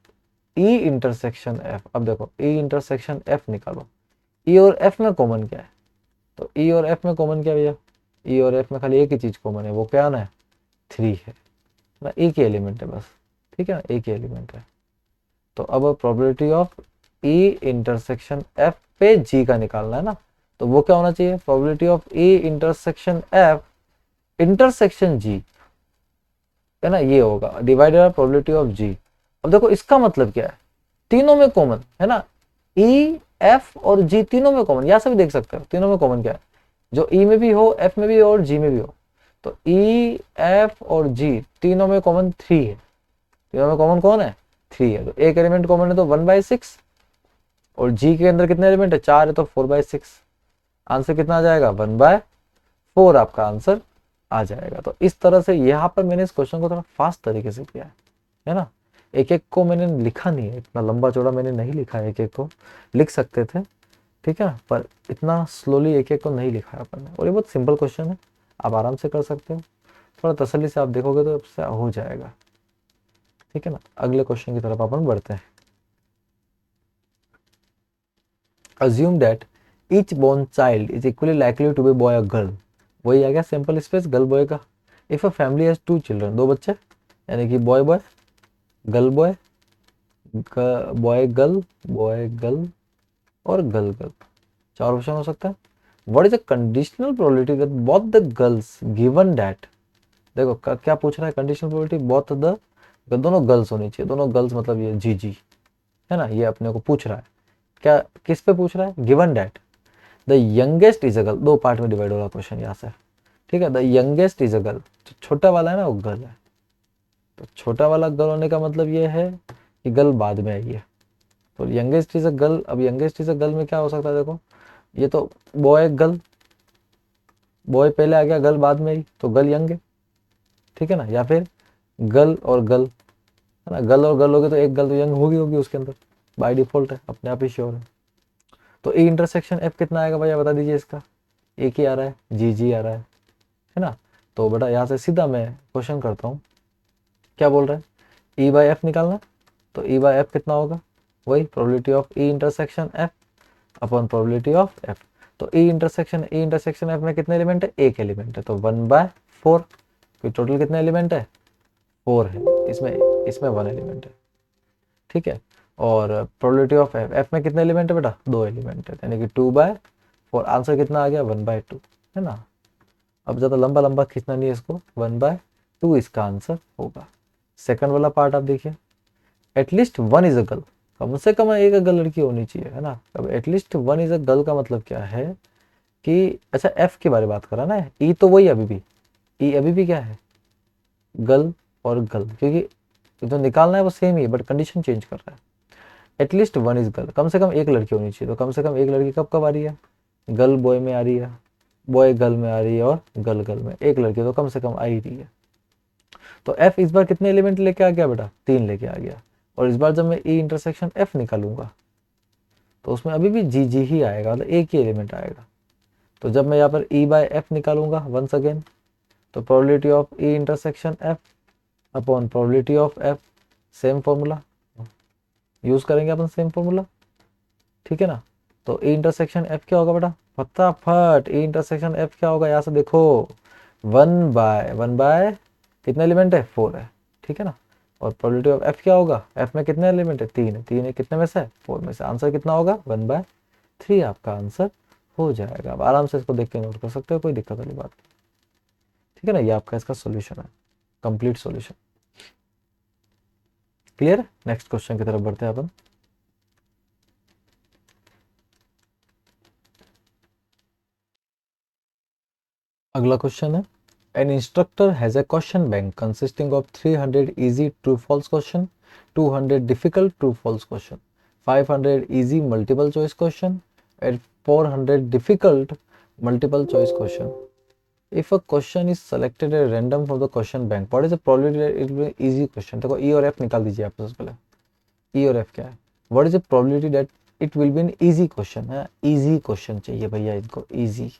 E intersection F, अब देखो ई इंटरसेक्शन एफ निकालो, ई और एफ में कॉमन क्या है, तो ई और एफ में कॉमन क्या है भैया, ई और एफ में खाली एक ही चीज कॉमन है, वो क्या ना है 3 है ना, एक ही एलिमेंट है बस, ठीक है ना, एक ही एलिमेंट है। तो अब probability of E intersection F पे जी का निकालना है ना, तो वो क्या होना चाहिए, probability of E intersection F intersection G, है ना, ये होगा divided by probability of G. अब देखो इसका मतलब क्या है, तीनों में कॉमन है ना, ई एफ और जी तीनों में कॉमन, यहां से भी देख सकते हो तीनों में कॉमन क्या है, जो ई में भी हो, एफ में भी हो और जी में भी हो। तो ई एफ और जी तीनों में कॉमन 3 है, तीनों में कॉमन कौन है, 3 है। तो एक एलिमेंट कॉमन है तो 1/6, और जी के अंदर कितने एलिमेंट है, 4 है, तो 4/6। आंसर कितना आ जाएगा, 1/4 आपका आंसर आ जाएगा। तो इस तरह से यहाँ पर मैंने इस क्वेश्चन को थोड़ा फास्ट तरीके से किया है ना, एक एक को मैंने लिखा नहीं है, इतना लंबा चौड़ा मैंने नहीं लिखा है, एक एक को लिख सकते थे, ठीक है, पर इतना स्लोली एक एक को नहीं लिखा है अपन ने। और ये बहुत सिंपल क्वेश्चन है, आप आराम से कर सकते हो, थोड़ा तसल्ली से आप देखोगे तो उससे हो जाएगा, ठीक है ना। अगले क्वेश्चन की तरफ अपन बढ़ते हैं। Assume that each born child is equally likely to be boy or girl। वही आ गया सिंपल स्पेस गर्ल बॉय का। If a family has 2 children, 2 बच्चे, यानी कि boy boy, girl boy, boy girl, boy girl और गर्ल गर्ल, 4 ऑप्शन हो सकता है। What is the conditional probability that both the girls given that, देखो क्या पूछ रहा है, कंडीशनल प्रोबेबिलिटी बोथ द, दोनों गर्ल्स होनी चाहिए, दोनों गर्ल्स मतलब ये जी जी है ना, ये अपने को पूछ रहा है, क्या किस पे पूछ रहा है, given that the youngest is a girl, 2 part में डिवाइड हो रहा क्वेश्चन यहाँ से, ठीक है। The youngest is a girl, जो छोटा वाला है ना वो गर्ल है, तो छोटा वाला गर्ल होने का मतलब ये है कि गर्ल बाद में आई है, तो यंगेस्ट इज अ गर्ल। अब यंगेस्ट इज अ गर्ल में क्या हो सकता है, देखो ये तो बॉय गर्ल, बॉय पहले आ गया, गर्ल बाद में आई, तो गर्ल यंग है, ठीक है ना, या फिर गर्ल और गर्ल, है ना, गर्ल और गर्ल होगी तो एक गर्ल तो यंग होगी होगी उसके अंदर, बाय डिफॉल्ट है, अपने आप ही श्योर है। तो ई इंटरसेक्शन एफ कितना आएगा भैया बता दीजिए, इसका एक ही आ रहा है, जी जी आ रहा है ना। तो बेटा यहाँ से सीधा मैं क्वेश्चन करता हूँ, क्या बोल रहा है, ई बाय एफ निकालना, तो ई बाय एफ कितना होगा, वही probability of E intersection F upon probability of F. तो ई इंटरसेक्शन एफ में कितने एलिमेंट है, एक एलिमेंट है, तो 1/4, फिर टोटल कितने एलिमेंट है, 4 है, इसमें इसमें 1 एलिमेंट है, ठीक है। और प्रोबेबिलिटी ऑफ एफ, एफ में कितने एलिमेंट है बेटा, 2 एलिमेंट है, यानी कि 2/4। आंसर कितना आ गया, 1/2, है ना। अब ज़्यादा लंबा लंबा खींचना नहीं है इसको, 1/2 इसका आंसर होगा। सेकंड वाला पार्ट आप देखिए, एटलीस्ट 1 इज अ गर्ल, कम से कम एक गर्ल लड़की होनी चाहिए, है ना। अब एटलीस्ट 1 इज अ गर्ल का मतलब क्या है कि, अच्छा एफ के बारे में बात करा ना, ई तो वही अभी भी, ई अभी भी क्या है, गर्ल और गर्ल, क्योंकि जो निकालना है वो सेम ही है, बट कंडीशन चेंज कर रहा है। एटलीस्ट 1 इज गर्ल, कम से कम एक लड़की होनी चाहिए, तो कम से कम एक लड़की कब कब आ रही है, गर्ल बॉय में आ रही है, बॉय गर्ल में आ रही है, और गर्ल गर्ल में एक लड़की तो कम से कम आ ही रही है। तो एफ इस बार कितने एलिमेंट लेके आ गया बेटा, 3 लेके आ गया। और इस बार जब मैं ई इंटरसेक्शन एफ निकालूंगा तो उसमें अभी भी जी जी ही आएगा, मतलब एक ही एलिमेंट आएगा। तो जब मैं यहाँ पर ई बाय एफ निकालूंगा वंस अगेन, तो probability of E intersection F upon probability of F, same formula use करेंगे अपन, सेम फॉर्मूला, ठीक है ना। तो ई इंटरसेक्शन एफ क्या होगा बेटा, फटाफट ई इंटरसेक्शन एफ क्या होगा, यहाँ से देखो 1/1 कितने एलिमेंट है, 4 है, ठीक है ना। और प्रोबेबिलिटी ऑफ एफ क्या होगा, एफ में कितने एलिमेंट है, 3 है, 3 है कितने में से, 4 में से। आंसर कितना होगा, 1/3 आपका आंसर हो जाएगा। अब आराम से इसको देख के नोट कर सकते हो, कोई दिक्कत वाली बात नहीं, ठीक है ना। ये आपका इसका सोल्यूशन है, complete solution. Clear, next question की तरफ बढ़ते हैं अपन। अगला क्वेश्चन है, N instructor has a question bank consisting of 300 easy true false question, 200 difficult true false question, 500 easy multiple choice question and 400 difficult multiple choice question. If a question is selected at random from the question bank, what is the probability that it will be easy question? देखो ई और F निकाल दीजिए आप सबसे पहले, ई और F क्या है, what is the probability that it will be an easy question है, easy question चाहिए भैया इनको, easy,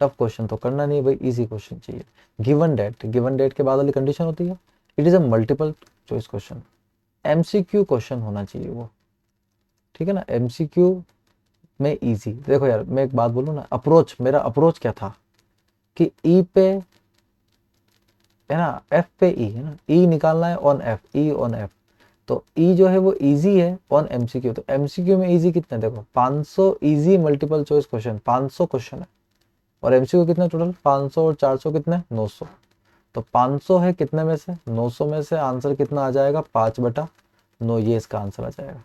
टफ क्वेश्चन तो करना नहीं भाई, इजी क्वेश्चन चाहिए। गिवन डेट, गिवन डेट के बाद वाली कंडीशन होती है, it is a multiple choice question, MCQ question होना चाहिए वो, ठीक है ना। एमसीक्यू में इजी, देखो यार मैं एक बात बोलूँ ना, अप्रोच, मेरा अप्रोच क्या था कि ई पे है ना, एफ पे ई है ना, ई निकालना है on F, E on F. तो ई जो है वो इजी है ऑन एमसीक्यू। तो एमसीक्यू में इजी कितने, देखो 500 easy multiple choice question, 500 question है। और एमसीक्यू कितने टोटल, 500 और 400 कितने, 900। तो 500 है कितने में से, 900 में से आंसर कितना आ जाएगा, 5/9, ये इसका आंसर आ जाएगा।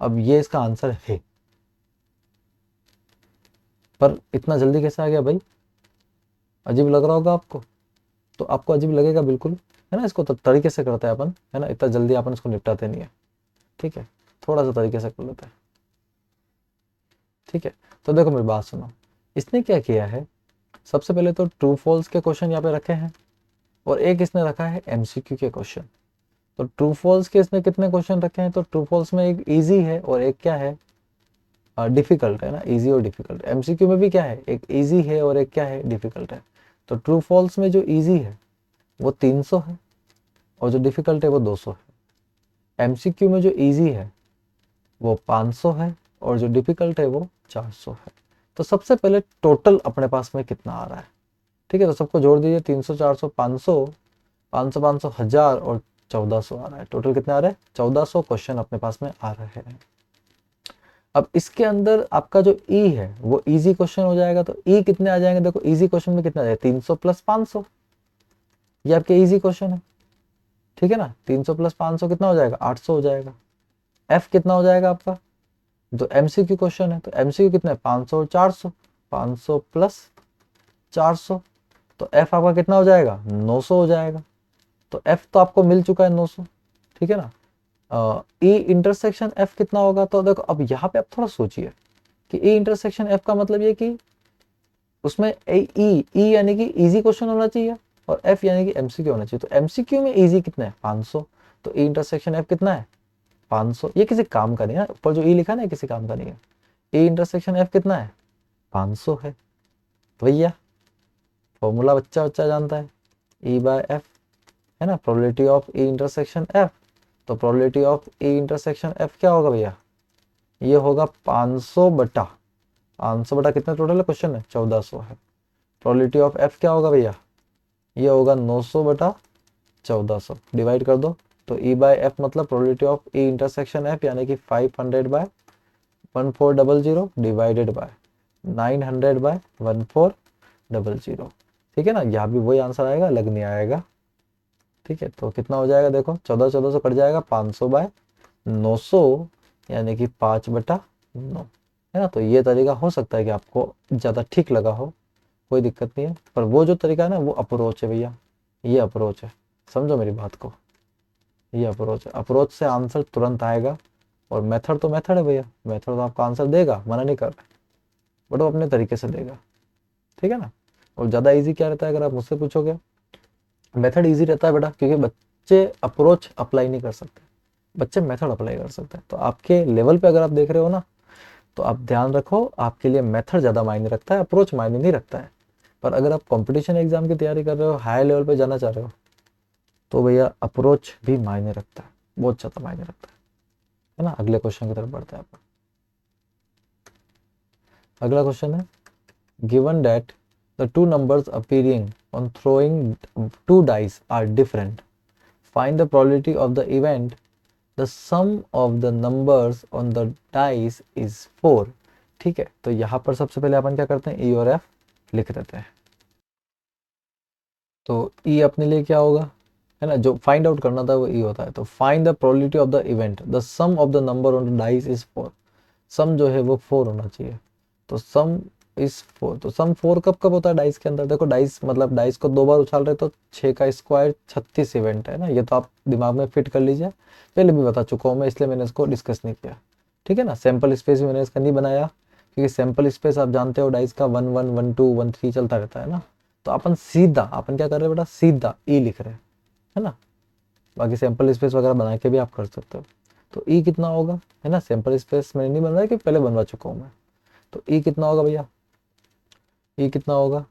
अब ये इसका आंसर है, पर इतना जल्दी कैसे आ गया भाई, अजीब लग रहा होगा आपको। तो आपको अजीब लगेगा बिल्कुल, है ना। इसको तो तरीके से करते हैं अपन, है ना, इतना जल्दी अपन इसको निपटाते नहीं है, ठीक है, थोड़ा सा तरीके से कर लेते हैं, ठीक है। तो देखो मेरी बात सुनो, इसने क्या किया है, सबसे पहले तो ट्रू फॉल्स के क्वेश्चन यहाँ पे रखे हैं, और एक इसने रखा है एमसीक्यू के क्वेश्चन। तो ट्रू फॉल्स के इसने कितने क्वेश्चन रखे हैं, तो ट्रू फॉल्स में एक इजी है और एक क्या है, डिफिकल्ट है ना, इजी और डिफिकल्ट। एमसीक्यू में भी क्या है, एक इजी है और एक क्या है, डिफिकल्ट है। तो ट्रू फॉल्स में जो इजी है वो 300 है, और जो डिफिकल्ट है वो 200 है। एमसीक्यू में जो इजी है वो 500 है, और जो डिफिकल्ट है वो 400 है। तो सबसे पहले टोटल अपने पास में कितना आ रहा है, ठीक है। तो सबको जोड़ दीजिए, 300 400 500, 500 500 1000 और 1400 आ रहा है। टोटल कितने आ रहे हैं, 1400 क्वेश्चन अपने पास में आ रहे हैं। अब इसके अंदर आपका जो ई है वो इजी क्वेश्चन हो जाएगा। तो ई कितने आ जाएंगे, देखो इजी क्वेश्चन में कितना आ जाएगा, 300 + 500, ये आपके इजी क्वेश्चन है, ठीक है ना। 300 + 500 कितना हो जाएगा, 800 हो जाएगा। एफ कितना हो जाएगा आपका, जो एमसीक्यू क्वेश्चन है, तो एमसीक्यू कितना है, 500 और 400, 500 + 400, तो एफ आपका कितना हो जाएगा, 900 हो जाएगा। तो एफ तो आपको मिल चुका है 900, ठीक है ना। ई इंटरसेक्शन एफ कितना होगा, तो देखो अब यहाँ पे आप थोड़ा सोचिए कि ई इंटरसेक्शन एफ का मतलब ये कि उसमें ई यानी कि इजी क्वेश्चन होना चाहिए, और एफ यानी कि एमसीक्यू होना चाहिए। तो एमसीक्यू में इजी कितना है, 500, तो ई इंटरसेक्शन एफ कितना है, 500। ये किसी काम का नहीं है, ऊपर जो ई लिखा ना किसी काम का नहीं है। ई इंटरसेक्शन एफ कितना है, 500 है। तो भैया फॉर्मूला बच्चा बच्चा जानता है, E/F, है ना, probability of E intersection F. तो probability of E intersection F क्या होगा भैया, ये होगा 500 बटा कितना टोटल है, क्वेश्चन है 1400 है। प्रोबेबिलिटी ऑफ एफ क्या होगा भैया, ये होगा 900/1400, डिवाइड कर दो। तो E/F मतलब probability of E intersection F यानी कि 500/1400 डिवाइडेड बाय 900/1400, ठीक है ना। यहाँ भी वही आंसर आएगा, अलग नहीं आएगा, ठीक है। तो कितना हो जाएगा, देखो 1400 कट जाएगा, 500/900 यानी कि 5/9, है ना। तो ये तरीका हो सकता है कि आपको ज़्यादा ठीक लगा हो, कोई दिक्कत नहीं है, पर वो जो तरीका है ना वो अप्रोच है भैया, ये अप्रोच है, समझो मेरी बात को, ये अप्रोच है। अप्रोच से आंसर तुरंत आएगा, और मेथड तो मेथड है भैया, मेथड तो आपका आंसर देगा, मना नहीं कर रहे, बट वो अपने तरीके से देगा, ठीक है ना। और ज़्यादा इजी क्या रहता है, अगर आप मुझसे पूछोगे, मेथड इजी रहता है बेटा, क्योंकि बच्चे अप्रोच अप्लाई नहीं कर सकते, बच्चे मेथड अप्लाई कर सकते हैं। तो आपके लेवल पे अगर आप देख रहे हो ना, तो आप ध्यान रखो, आपके लिए मेथड ज़्यादा मायने रखता है, अप्रोच मायने नहीं रखता है। पर अगर आप कंपटीशन एग्जाम की तैयारी कर रहे हो, हाई लेवल पे जाना चाह रहे हो, तो भैया अप्रोच भी मायने रखता है, बहुत ज़्यादा मायने रखता है ना। अगले क्वेश्चन की तरफ बढ़ते हैं अपन। अगला क्वेश्चन है, given that the two numbers appearing on throwing two dice are different, find the probability of the event the sum of the numbers on the dice is 4, ठीक है। तो यहाँ पर सबसे पहले अपन क्या करते हैं, ई और एफ लिख देते हैं। तो ई अपने लिए क्या होगा, है ना, जो फाइंड आउट करना था वो ई होता है। तो find the probability of the event the sum of the number on the dice is 4, sum जो है वो 4 होना चाहिए। तो सम इज 4, तो सम 4 कब कब होता है डाइस के अंदर, देखो डाइस मतलब डाइस को 2 बार उछाल रहे, तो 6 का स्क्वायर 36 इवेंट है ना, ये तो आप दिमाग में फिट कर लीजिए, पहले भी बता चुका हूँ मैं, इसलिए मैंने इसको डिस्कस नहीं किया, ठीक है ना। सैंपल स्पेस भी मैंने इसका नहीं बनाया, क्योंकि सैंपल स्पेस आप जानते हो डाइस का 1 1 1 2 1 3 चलता रहता है ना। तो अपन सीधा अपन क्या कर रहे हैं बेटा, सीधा ई लिख रहे हैं, है ना। बाकी सैंपल स्पेस वगैरह बना के भी आप कर सकते हो। तो ई कितना होगा, है ना, सैंपल स्पेस मैंने नहीं बनवाया, कि पहले बनवा चुका हूँ मैं। तो ई कितना होगा भैया, ई कितना होगा,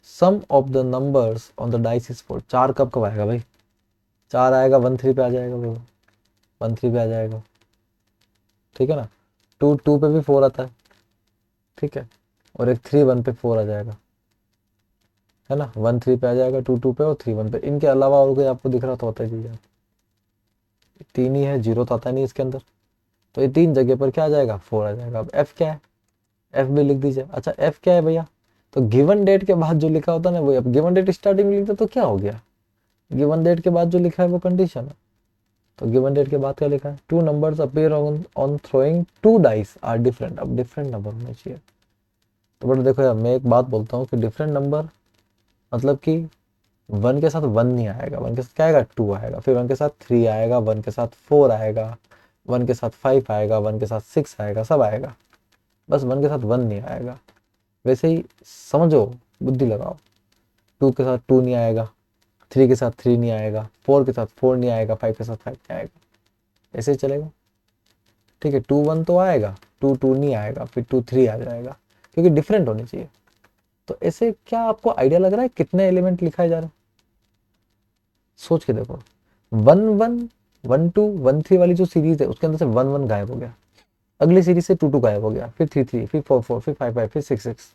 sum of the numbers on the dice is 4, 4 कब कब आएगा भाई, 4 आएगा 1 3 पे आ जाएगा वो, 1 3 पे आ जाएगा, ठीक है ना। 2 2 पे भी 4 आता है, ठीक है, और एक 3 1 पे 4 आ जाएगा, है ना, 1 3 पे आ जाएगा, 2 2 पे और 3 1 पे। इनके अलावा और कोई आपको दिख रहा तो होता ही, तीन ही है, जीरो तो आता नहीं इसके अंदर, तो ये तीन जगह पर क्या आ जाएगा, 4 आ जाएगा। अब एफ क्या है, एफ भी लिख दीजिए। अच्छा एफ क्या है भैया, तो गिवन डेट के बाद जो लिखा होता है ना वो, अब गिवन डेट स्टार्टिंग में लिखते तो क्या हो गया, गिवन डेट के बाद जो लिखा है वो कंडीशन है, तो गिवन डेट के बाद क्या लिखा है, two numbers appear on throwing two dice are different. अब डिफरेंट नंबर होने चाहिए, तो बट देखो यार मैं एक बात बोलता हूँ कि डिफरेंट नंबर मतलब कि वन के साथ वन नहीं आएगा, वन के साथ क्या आएगा, टू आएगा, फिर वन के साथ थ्री आएगा, वन के साथ फोर आएगा, वन के साथ फाइव आएगा, वन के साथ सिक्स आएगा, सब आएगा, बस वन के साथ वन नहीं आएगा। वैसे ही समझो, बुद्धि लगाओ, टू के साथ टू नहीं आएगा, थ्री के साथ थ्री नहीं आएगा, फोर के साथ फोर नहीं आएगा, फाइव के साथ फाइव नहीं आएगा, ऐसे ही चलेगा। ठीक है, टू वन तो आएगा, टू टू नहीं आएगा, फिर टू थ्री आ जाएगा, क्योंकि डिफरेंट होनी चाहिए। तो ऐसे क्या आपको आइडिया लग रहा है कितने एलिमेंट लिखाए जा रहे हैं, सोच के देखो। One one one two one three वाली जो सीरीज है उसके अंदर से वन वन गायब हो गया, अगली सीरीज से टू टू गायब हो गया, फिर थ्री थ्री, फिर फोर फोर, फिर फाइव फाइव, फिर सिक्स सिक्स,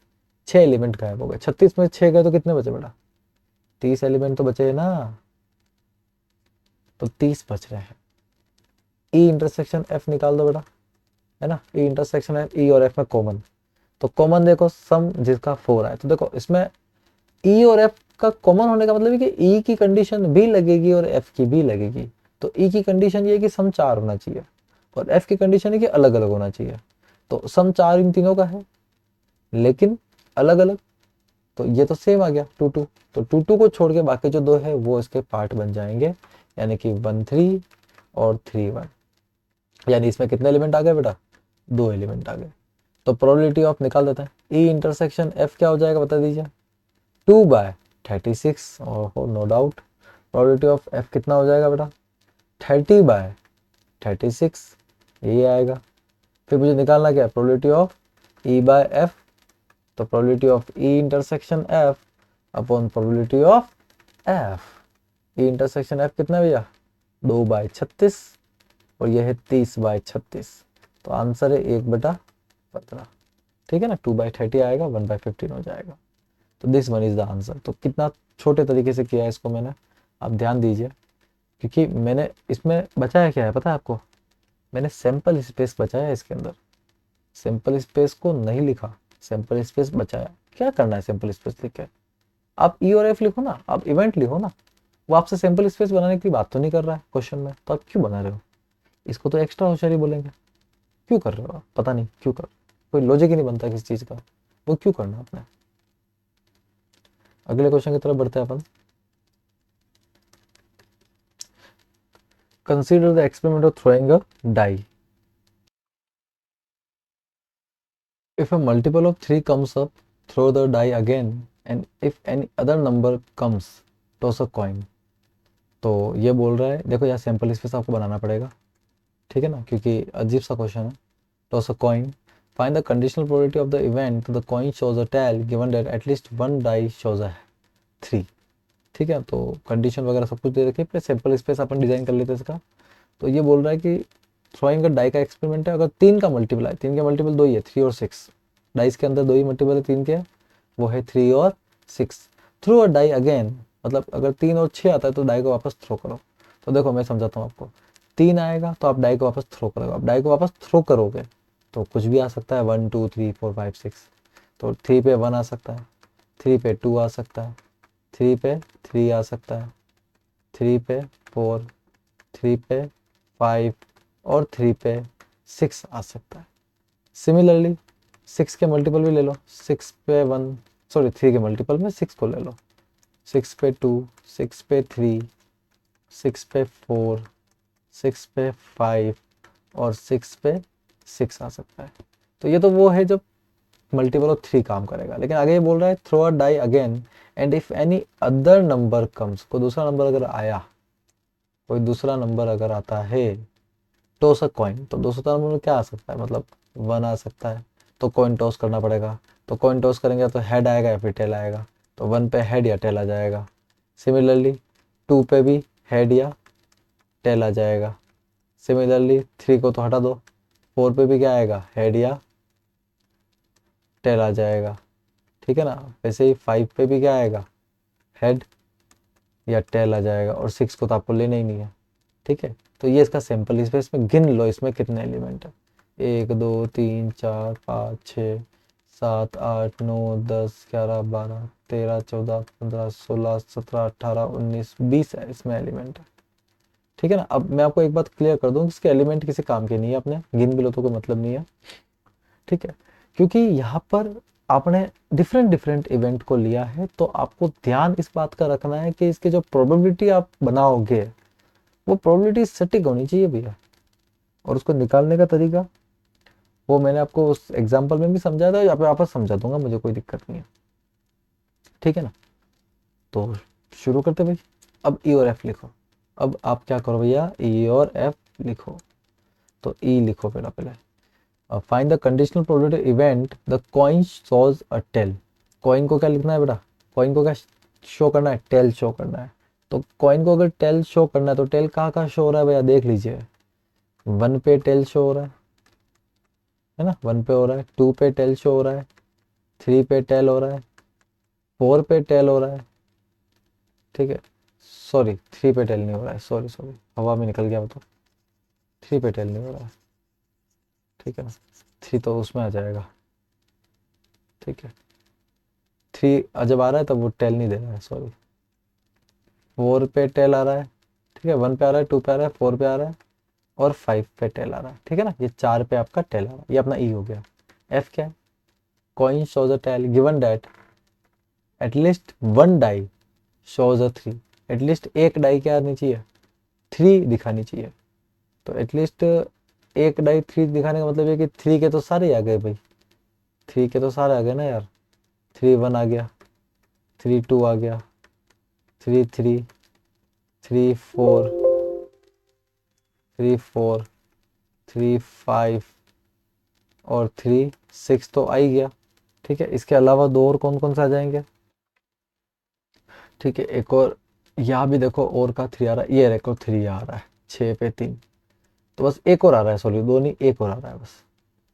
6 एलिमेंट गायब हो गए। 36 में 6 गए तो कितने बचे बेटा, 30 एलिमेंट तो बचे ना, तो 30 बच रहे हैं। ई इंटरसेक्शन एफ निकाल दो बेटा, है ना, ई इंटरसेक्शन एफ, ई और एफ में कॉमन, तो कॉमन देखो सम जिसका 4 आए, तो देखो इसमें ई और एफ का कॉमन होने का मतलब है कि ई की कंडीशन भी लगेगी और एफ की भी लगेगी। तो ई की कंडीशन ये है कि सम 4 होना चाहिए और एफ की कंडीशन है कि अलग अलग होना चाहिए। तो सम 4 इन तीनों का है लेकिन अलग अलग, तो ये तो सेम आ गया टू टू, तो टू टू को छोड़ के बाकी जो दो है वो इसके पार्ट बन जाएंगे, यानी कि 1 3 और 3 1, यानी इसमें कितने एलिमेंट आ गए बेटा, 2 एलिमेंट आ गए। तो प्रोबेबिलिटी ऑफ निकाल देते हैं, ई इंटरसेक्शन एफ क्या हो जाएगा बता दीजिए, 2/36, और no doubt probability of F कितना हो जाएगा बेटा, 30/36, ये आएगा। फिर मुझे निकालना क्या है, probability of E by F, तो probability of E intersection F upon probability of F, E intersection F कितना भैया, 2/36 और यह है 30/36, तो आंसर है 1/15। ठीक है ना, 2/30 आएगा, 1/15 हो जाएगा। तो this one is the answer. तो कितना छोटे तरीके से किया है इसको मैंने, आप ध्यान दीजिए, क्योंकि मैंने इसमें बचाया क्या है पता है आपको, मैंने सैंपल स्पेस बचाया इसके अंदर, सैंपल स्पेस को नहीं लिखा, सैंपल स्पेस बचाया। क्या करना है सैंपल स्पेस लिख के, आप ई और एफ लिखो ना, आप इवेंट लिखो ना, वो आपसे सैंपल स्पेस बनाने की बात तो नहीं कर रहा है क्वेश्चन में, तो आप क्यों बना रहे हो, इसको तो एक्स्ट्रा होशियारी बोलेंगे। क्यों कर रहे हो आप, पता नहीं क्यों कर, कोई लॉजिक ही नहीं बनता किसी चीज़ का, वो क्यों करना आपने। अगले क्वेश्चन की तरफ बढ़ते हैं अपन। Consider the experiment of throwing a die, if a multiple of 3 comes up, throw the die again, and if any other number comes, toss a coin। तो ये बोल रहा है, देखो यार सैंपल स्पेस आपको बनाना पड़ेगा, ठीक है ना, क्योंकि अजीब सा क्वेश्चन है। Toss a coin, find the conditional probability of the event, the coin shows a tail given that at least one die shows a 3। ठीक है, तो कंडीशन वगैरह सब कुछ दे रखी है, फिर सैंपल स्पेस अपन डिजाइन कर लेते हैं इसका। तो ये बोल रहा है कि थ्रोइंग का डाई का एक्सपेरिमेंट है, अगर 3 का मल्टीपल है, 3 के मल्टीपल 2 ही है, 3 और 6, डाइस के अंदर 2 ही मल्टीपल है 3 के, वो है 3 और 6। थ्रो अ डाई अगेन, मतलब अगर 3 और 6 आता है तो डाई को वापस थ्रो करो। तो देखो मैं समझाता हूँ आपको, 3 आएगा तो आप डाई को वापस थ्रो करोगे, आप डाई को वापस थ्रो करोगे तो कुछ भी आ सकता है, 1 2 3 4 5 6, तो 3 पे 1 आ सकता है, 3 पे 2 आ सकता है, 3 पे 3 आ सकता है, 3 पे 4, 3 पे 5 और 3 पे 6 आ सकता है। सिमिलरली 6 के मल्टीपल भी ले लो, 6 पे 1, सॉरी 3 के मल्टीपल में 6 को ले लो, 6 पे 2, 6 पे 3, 6 पे 4, 6 पे 5 और 6 पे 6 आ सकता है। तो ये तो वो है जब मल्टीपल ऑफ 3 काम करेगा, लेकिन आगे ये बोल रहा है throw a die again and if any other number comes, कोई दूसरा नंबर अगर आया, कोई दूसरा नंबर अगर आता है, टॉस अ कॉइन, तो दूसरा नंबर क्या आ सकता है, मतलब 1 आ सकता है, तो कॉइन टॉस करना पड़ेगा। तो कॉइन टॉस करेंगे तो हेड आएगा या फिर टेल आएगा, तो 1 पे हेड या टेल आ जाएगा। सिमिलरली 2 पे भी हेड या टेल आ जाएगा। सिमिलरली 3 को तो हटा दो, 4 पे भी क्या आएगा, हेड या टेल आ जाएगा। ठीक है ना, वैसे ही 5 पे भी क्या आएगा, हेड या टेल आ जाएगा, और 6 को तो आपको लेना ही नहीं है। ठीक है, तो ये इसका सिंपल, इसमें गिन लो इसमें कितने एलिमेंट है। 1 2 3 4 5 6 7 8 9 10 11 12 13 14 15 16 17 18 19 20 है इसमें एलिमेंट है। ठीक है ना। अब मैं आपको एक बात क्लियर कर दूं, इसके एलिमेंट किसी काम के नहीं है, आपने गिन भी लो तो कोई मतलब नहीं है। ठीक है, क्योंकि यहाँ पर आपने डिफरेंट डिफरेंट इवेंट को लिया है, तो आपको ध्यान इस बात का रखना है कि इसके जो प्रोबेबिलिटी आप बनाओगे वो प्रोबेबिलिटी सटीक होनी चाहिए भैया। और उसको निकालने का तरीका वो मैंने आपको उस एग्जाम्पल में भी समझाया था, यहाँ पे वापस समझा दूंगा, मुझे कोई दिक्कत नहीं है। ठीक है ना, तो शुरू करते भाई। अब ई और एफ लिखो। अब आप क्या करो भैया, ई और एफ लिखो। तो ई लिखो पहले। Find the conditional probability event the coin shows a tail. Coin को क्या लिखना है बेटा, कॉइन को क्या शो करना है, टेल शो करना है। तो कॉइन को अगर टेल शो करना है तो टेल कहाँ कहाँ शो हो रहा है भैया, देख लीजिए। 1 पे टेल शो हो रहा है ना, 1 पे हो रहा है, 2 पे टेल शो हो रहा है, 3 पे टेल हो रहा है, 4 पे टेल हो रहा है। ठीक है, सॉरी 3 पे टेल नहीं हो रहा है, सॉरी हवा में निकल गया वो तो। 3 पे टेल नहीं हो रहा है, ठीक है ना, 3 तो उसमें आ जाएगा। ठीक है, 3 जब आ रहा है तब वो टेल नहीं दे रहा है, सॉरी। 4 पे टेल आ रहा है, ठीक है, 1 पे आ रहा है, 2 पे आ रहा है, 4 पे आ रहा है, और 5 पे टेल आ रहा है। ठीक है ना, ये 4 पे आपका टेल आ रहा है, ये अपना ई हो गया। एफ क्या है, coin shows a tail given that at least 1 die shows a 3। एटलीस्ट एक डाई क्या आनी चाहिए, 3 दिखानी चाहिए। तो एटलीस्ट एक डाई 3 दिखाने का मतलब है कि 3 के तो सारे आ गए भाई, 3 के तो सारे आ गए ना यार। 3 1 आ गया, 3 2 आ गया, 3 3 3 4 3 4 3 5 और 3 6 तो आ ही गया। ठीक है, इसके अलावा दो और कौन कौन से आ जाएंगे। ठीक है, एक और यहाँ भी देखो और का 3 आ रहा है, ये देखो 3 आ रहा है 6 पे 3। तो बस एक और आ रहा है, सॉरी दो नहीं, एक और आ रहा है बस,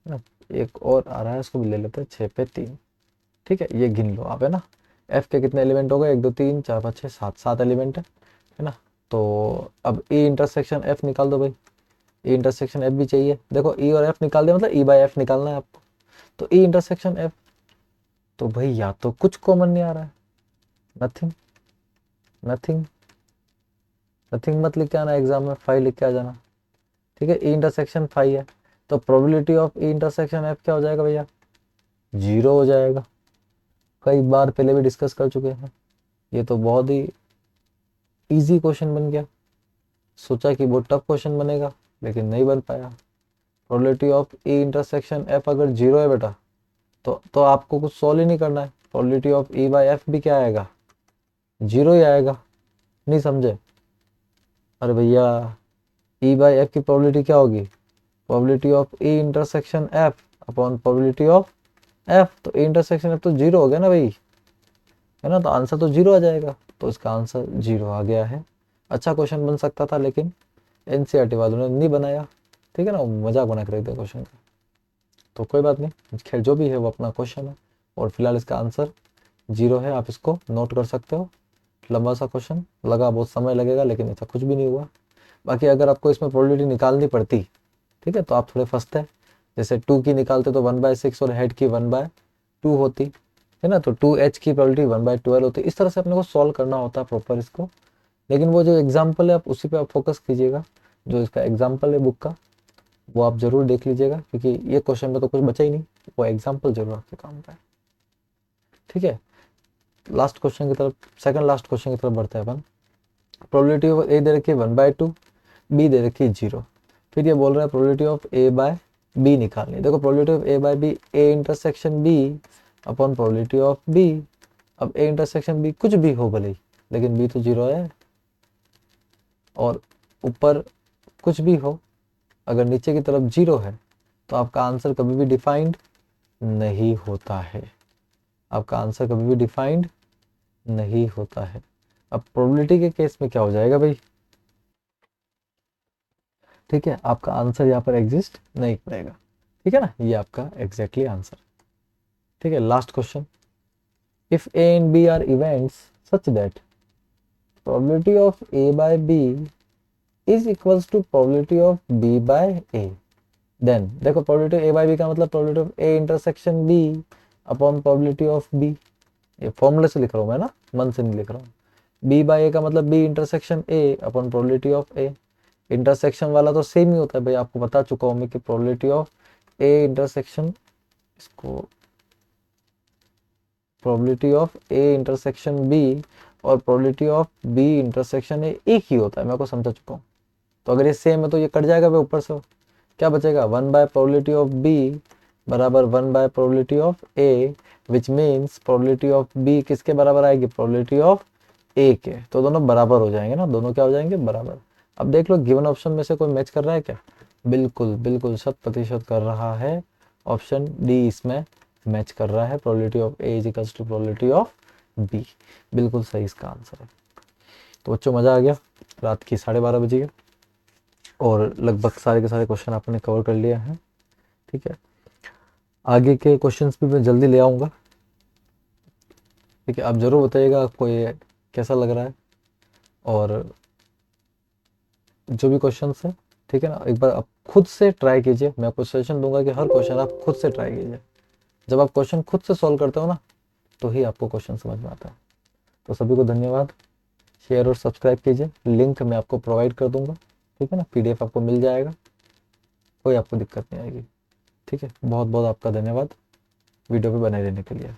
है ना। एक और आ रहा है, उसको भी ले लेते हैं, 6 पे 3। ठीक है, ये गिन लो आप, है ना। एफ के कितने एलिमेंट हो गए, 1 2 3 4 5 6 7, 7 एलिमेंट है ना। तो अब ई इंटरसेक्शन एफ निकाल दो भाई। ई इंटरसेक्शन एफ भी चाहिए, देखो ई और एफ निकाल दिया मतलब ई बाई एफ निकालना है आपको। तो ई इंटरसेक्शन एफ, तो भाई या तो कुछ कॉमन नहीं आ रहा है, नथिंग नथिंग नथिंग मत लिख के आना एग्जाम में, 5 लिख के आ जाना। ठीक है, ई इंटरसेक्शन 5 है, तो probability of E intersection F क्या हो जाएगा भैया, 0 हो जाएगा। कई बार पहले भी डिस्कस कर चुके हैं, ये तो बहुत ही इजी क्वेश्चन बन गया। सोचा कि बहुत टफ क्वेश्चन बनेगा, लेकिन नहीं बन पाया। Probability of E intersection F अगर 0 है बेटा, तो आपको कुछ सॉल्व ही नहीं करना है। Probability of E by F भी क्या आएगा, 0 ही आएगा। नहीं समझे, अरे भैया ई बाई एफ की प्रोबेबिलिटी क्या होगी, probability of E intersection F upon probability of F. तो ई इंटरसेक्शन एफ तो 0 हो गया ना भाई, है ना, तो आंसर तो 0 आ जाएगा। तो इसका आंसर 0 आ गया है। अच्छा क्वेश्चन बन सकता था, लेकिन एनसीईआरटी वालों ने नहीं बनाया। ठीक है ना, मजाक बना के रख दिया क्वेश्चन का। तो कोई बात नहीं, खैर जो भी है वो अपना क्वेश्चन है, और फिलहाल इसका आंसर 0 है, आप इसको नोट कर सकते हो। लंबा सा क्वेश्चन लगा, बहुत समय लगेगा, लेकिन ऐसा कुछ भी नहीं हुआ। बाकी अगर आपको इसमें प्रोबेबिलिटी निकालनी पड़ती, ठीक है, तो आप थोड़े फंसते हैं। जैसे 2 की निकालते तो 1/6 और हेड की 1/2 होती है ना, तो 2h की प्रोबेबिलिटी 1/12 होती है। इस तरह से अपने को सॉल्व करना होता है प्रॉपर इसको। लेकिन वो जो एग्जाम्पल है आप उसी पे आप फोकस कीजिएगा, जो इसका एग्जाम्पल है बुक का वो आप जरूर देख लीजिएगा, क्योंकि ये क्वेश्चन में तो कुछ बचा ही नहीं, वो एग्जाम्पल जरूर आपके काम का है। ठीक है, लास्ट क्वेश्चन की तरफ, सेकंड लास्ट क्वेश्चन की तरफ बढ़ते हैं अपन। प्रोबेबिलिटी ऑफ ए दे रखी है 1/2, बी दे रखी है 0। फिर ये बोल रहा है probability of A by B निकालनी। देखो probability of A by B, A intersection B upon probability of B. अब ए इंटरसेक्शन बी कुछ भी हो भले ही, लेकिन बी तो 0 है, और ऊपर कुछ भी हो, अगर नीचे की तरफ 0 है तो आपका आंसर कभी भी डिफाइंड नहीं होता है। आपका आंसर कभी भी डिफाइंड नहीं होता है। अब प्रोबेबिलिटी के केस में क्या हो जाएगा भाई, ठीक है, आपका आंसर यहाँ पर एग्जिस्ट नहीं करेगा। ठीक है ना, ये आपका एग्जैक्टली आंसर। ठीक है, last question. If A and B are events such that probability of A by B is equals to probability of B by A. Then देखो प्रोबेबिलिटी ए बाय बी का मतलब probability of A intersection B upon probability of B, ये फॉर्मूले से लिख रहा हूँ मैं ना, मन से नहीं लिख रहा हूँ। बी बाय ए का मतलब B intersection A upon probability of A. Intersection वाला तो सेम ही होता है भाई, आपको बता चुका हूँ मैं कि प्रोबेबिलिटी ऑफ ए इंटरसेक्शन, इसको probability of A intersection B और probability of B intersection A एक ही होता है, मैं आपको समझा चुका हूँ। तो अगर ये सेम है तो ये कट जाएगा भाई, ऊपर से क्या बचेगा, 1 बाय प्रोबेबिलिटी ऑफ बी बराबर 1 by probability of A, which means probability of B किसके बराबर आएगी, प्रोबेबिलिटी ऑफ ए के। तो दोनों बराबर हो जाएंगे ना, दोनों क्या हो जाएंगे, बराबर। अब देख लो गिवन ऑप्शन में से कोई मैच कर रहा है क्या, बिल्कुल बिल्कुल 100% कर रहा है। ऑप्शन डी इसमें मैच कर रहा है, probability of A is equals to probability of B, बिल्कुल सही इसका आंसर है। तो बच्चों मज़ा आ गया, रात की 12:30 बजे है और लगभग सारे के सारे क्वेश्चन आपने कवर कर लिया है। ठीक है, आगे के क्वेश्चंस भी मैं जल्दी ले आऊँगा। ठीक है, आप ज़रूर बताइएगा आपको ये कैसा लग रहा है, और जो भी क्वेश्चंस है, ठीक है ना, एक बार आप खुद से ट्राई कीजिए। मैं आपको सजेशन दूंगा कि हर क्वेश्चन आप खुद से ट्राई कीजिए। जब आप क्वेश्चन खुद से सॉल्व करते हो ना, तो ही आपको क्वेश्चन समझ में आता है। तो सभी को धन्यवाद, शेयर और सब्सक्राइब कीजिए, लिंक मैं आपको प्रोवाइड कर दूंगा। ठीक है ना, PDF आपको मिल जाएगा, कोई आपको दिक्कत नहीं आएगी। ठीक है, बहुत बहुत आपका धन्यवाद वीडियो पे बने रहने के लिए।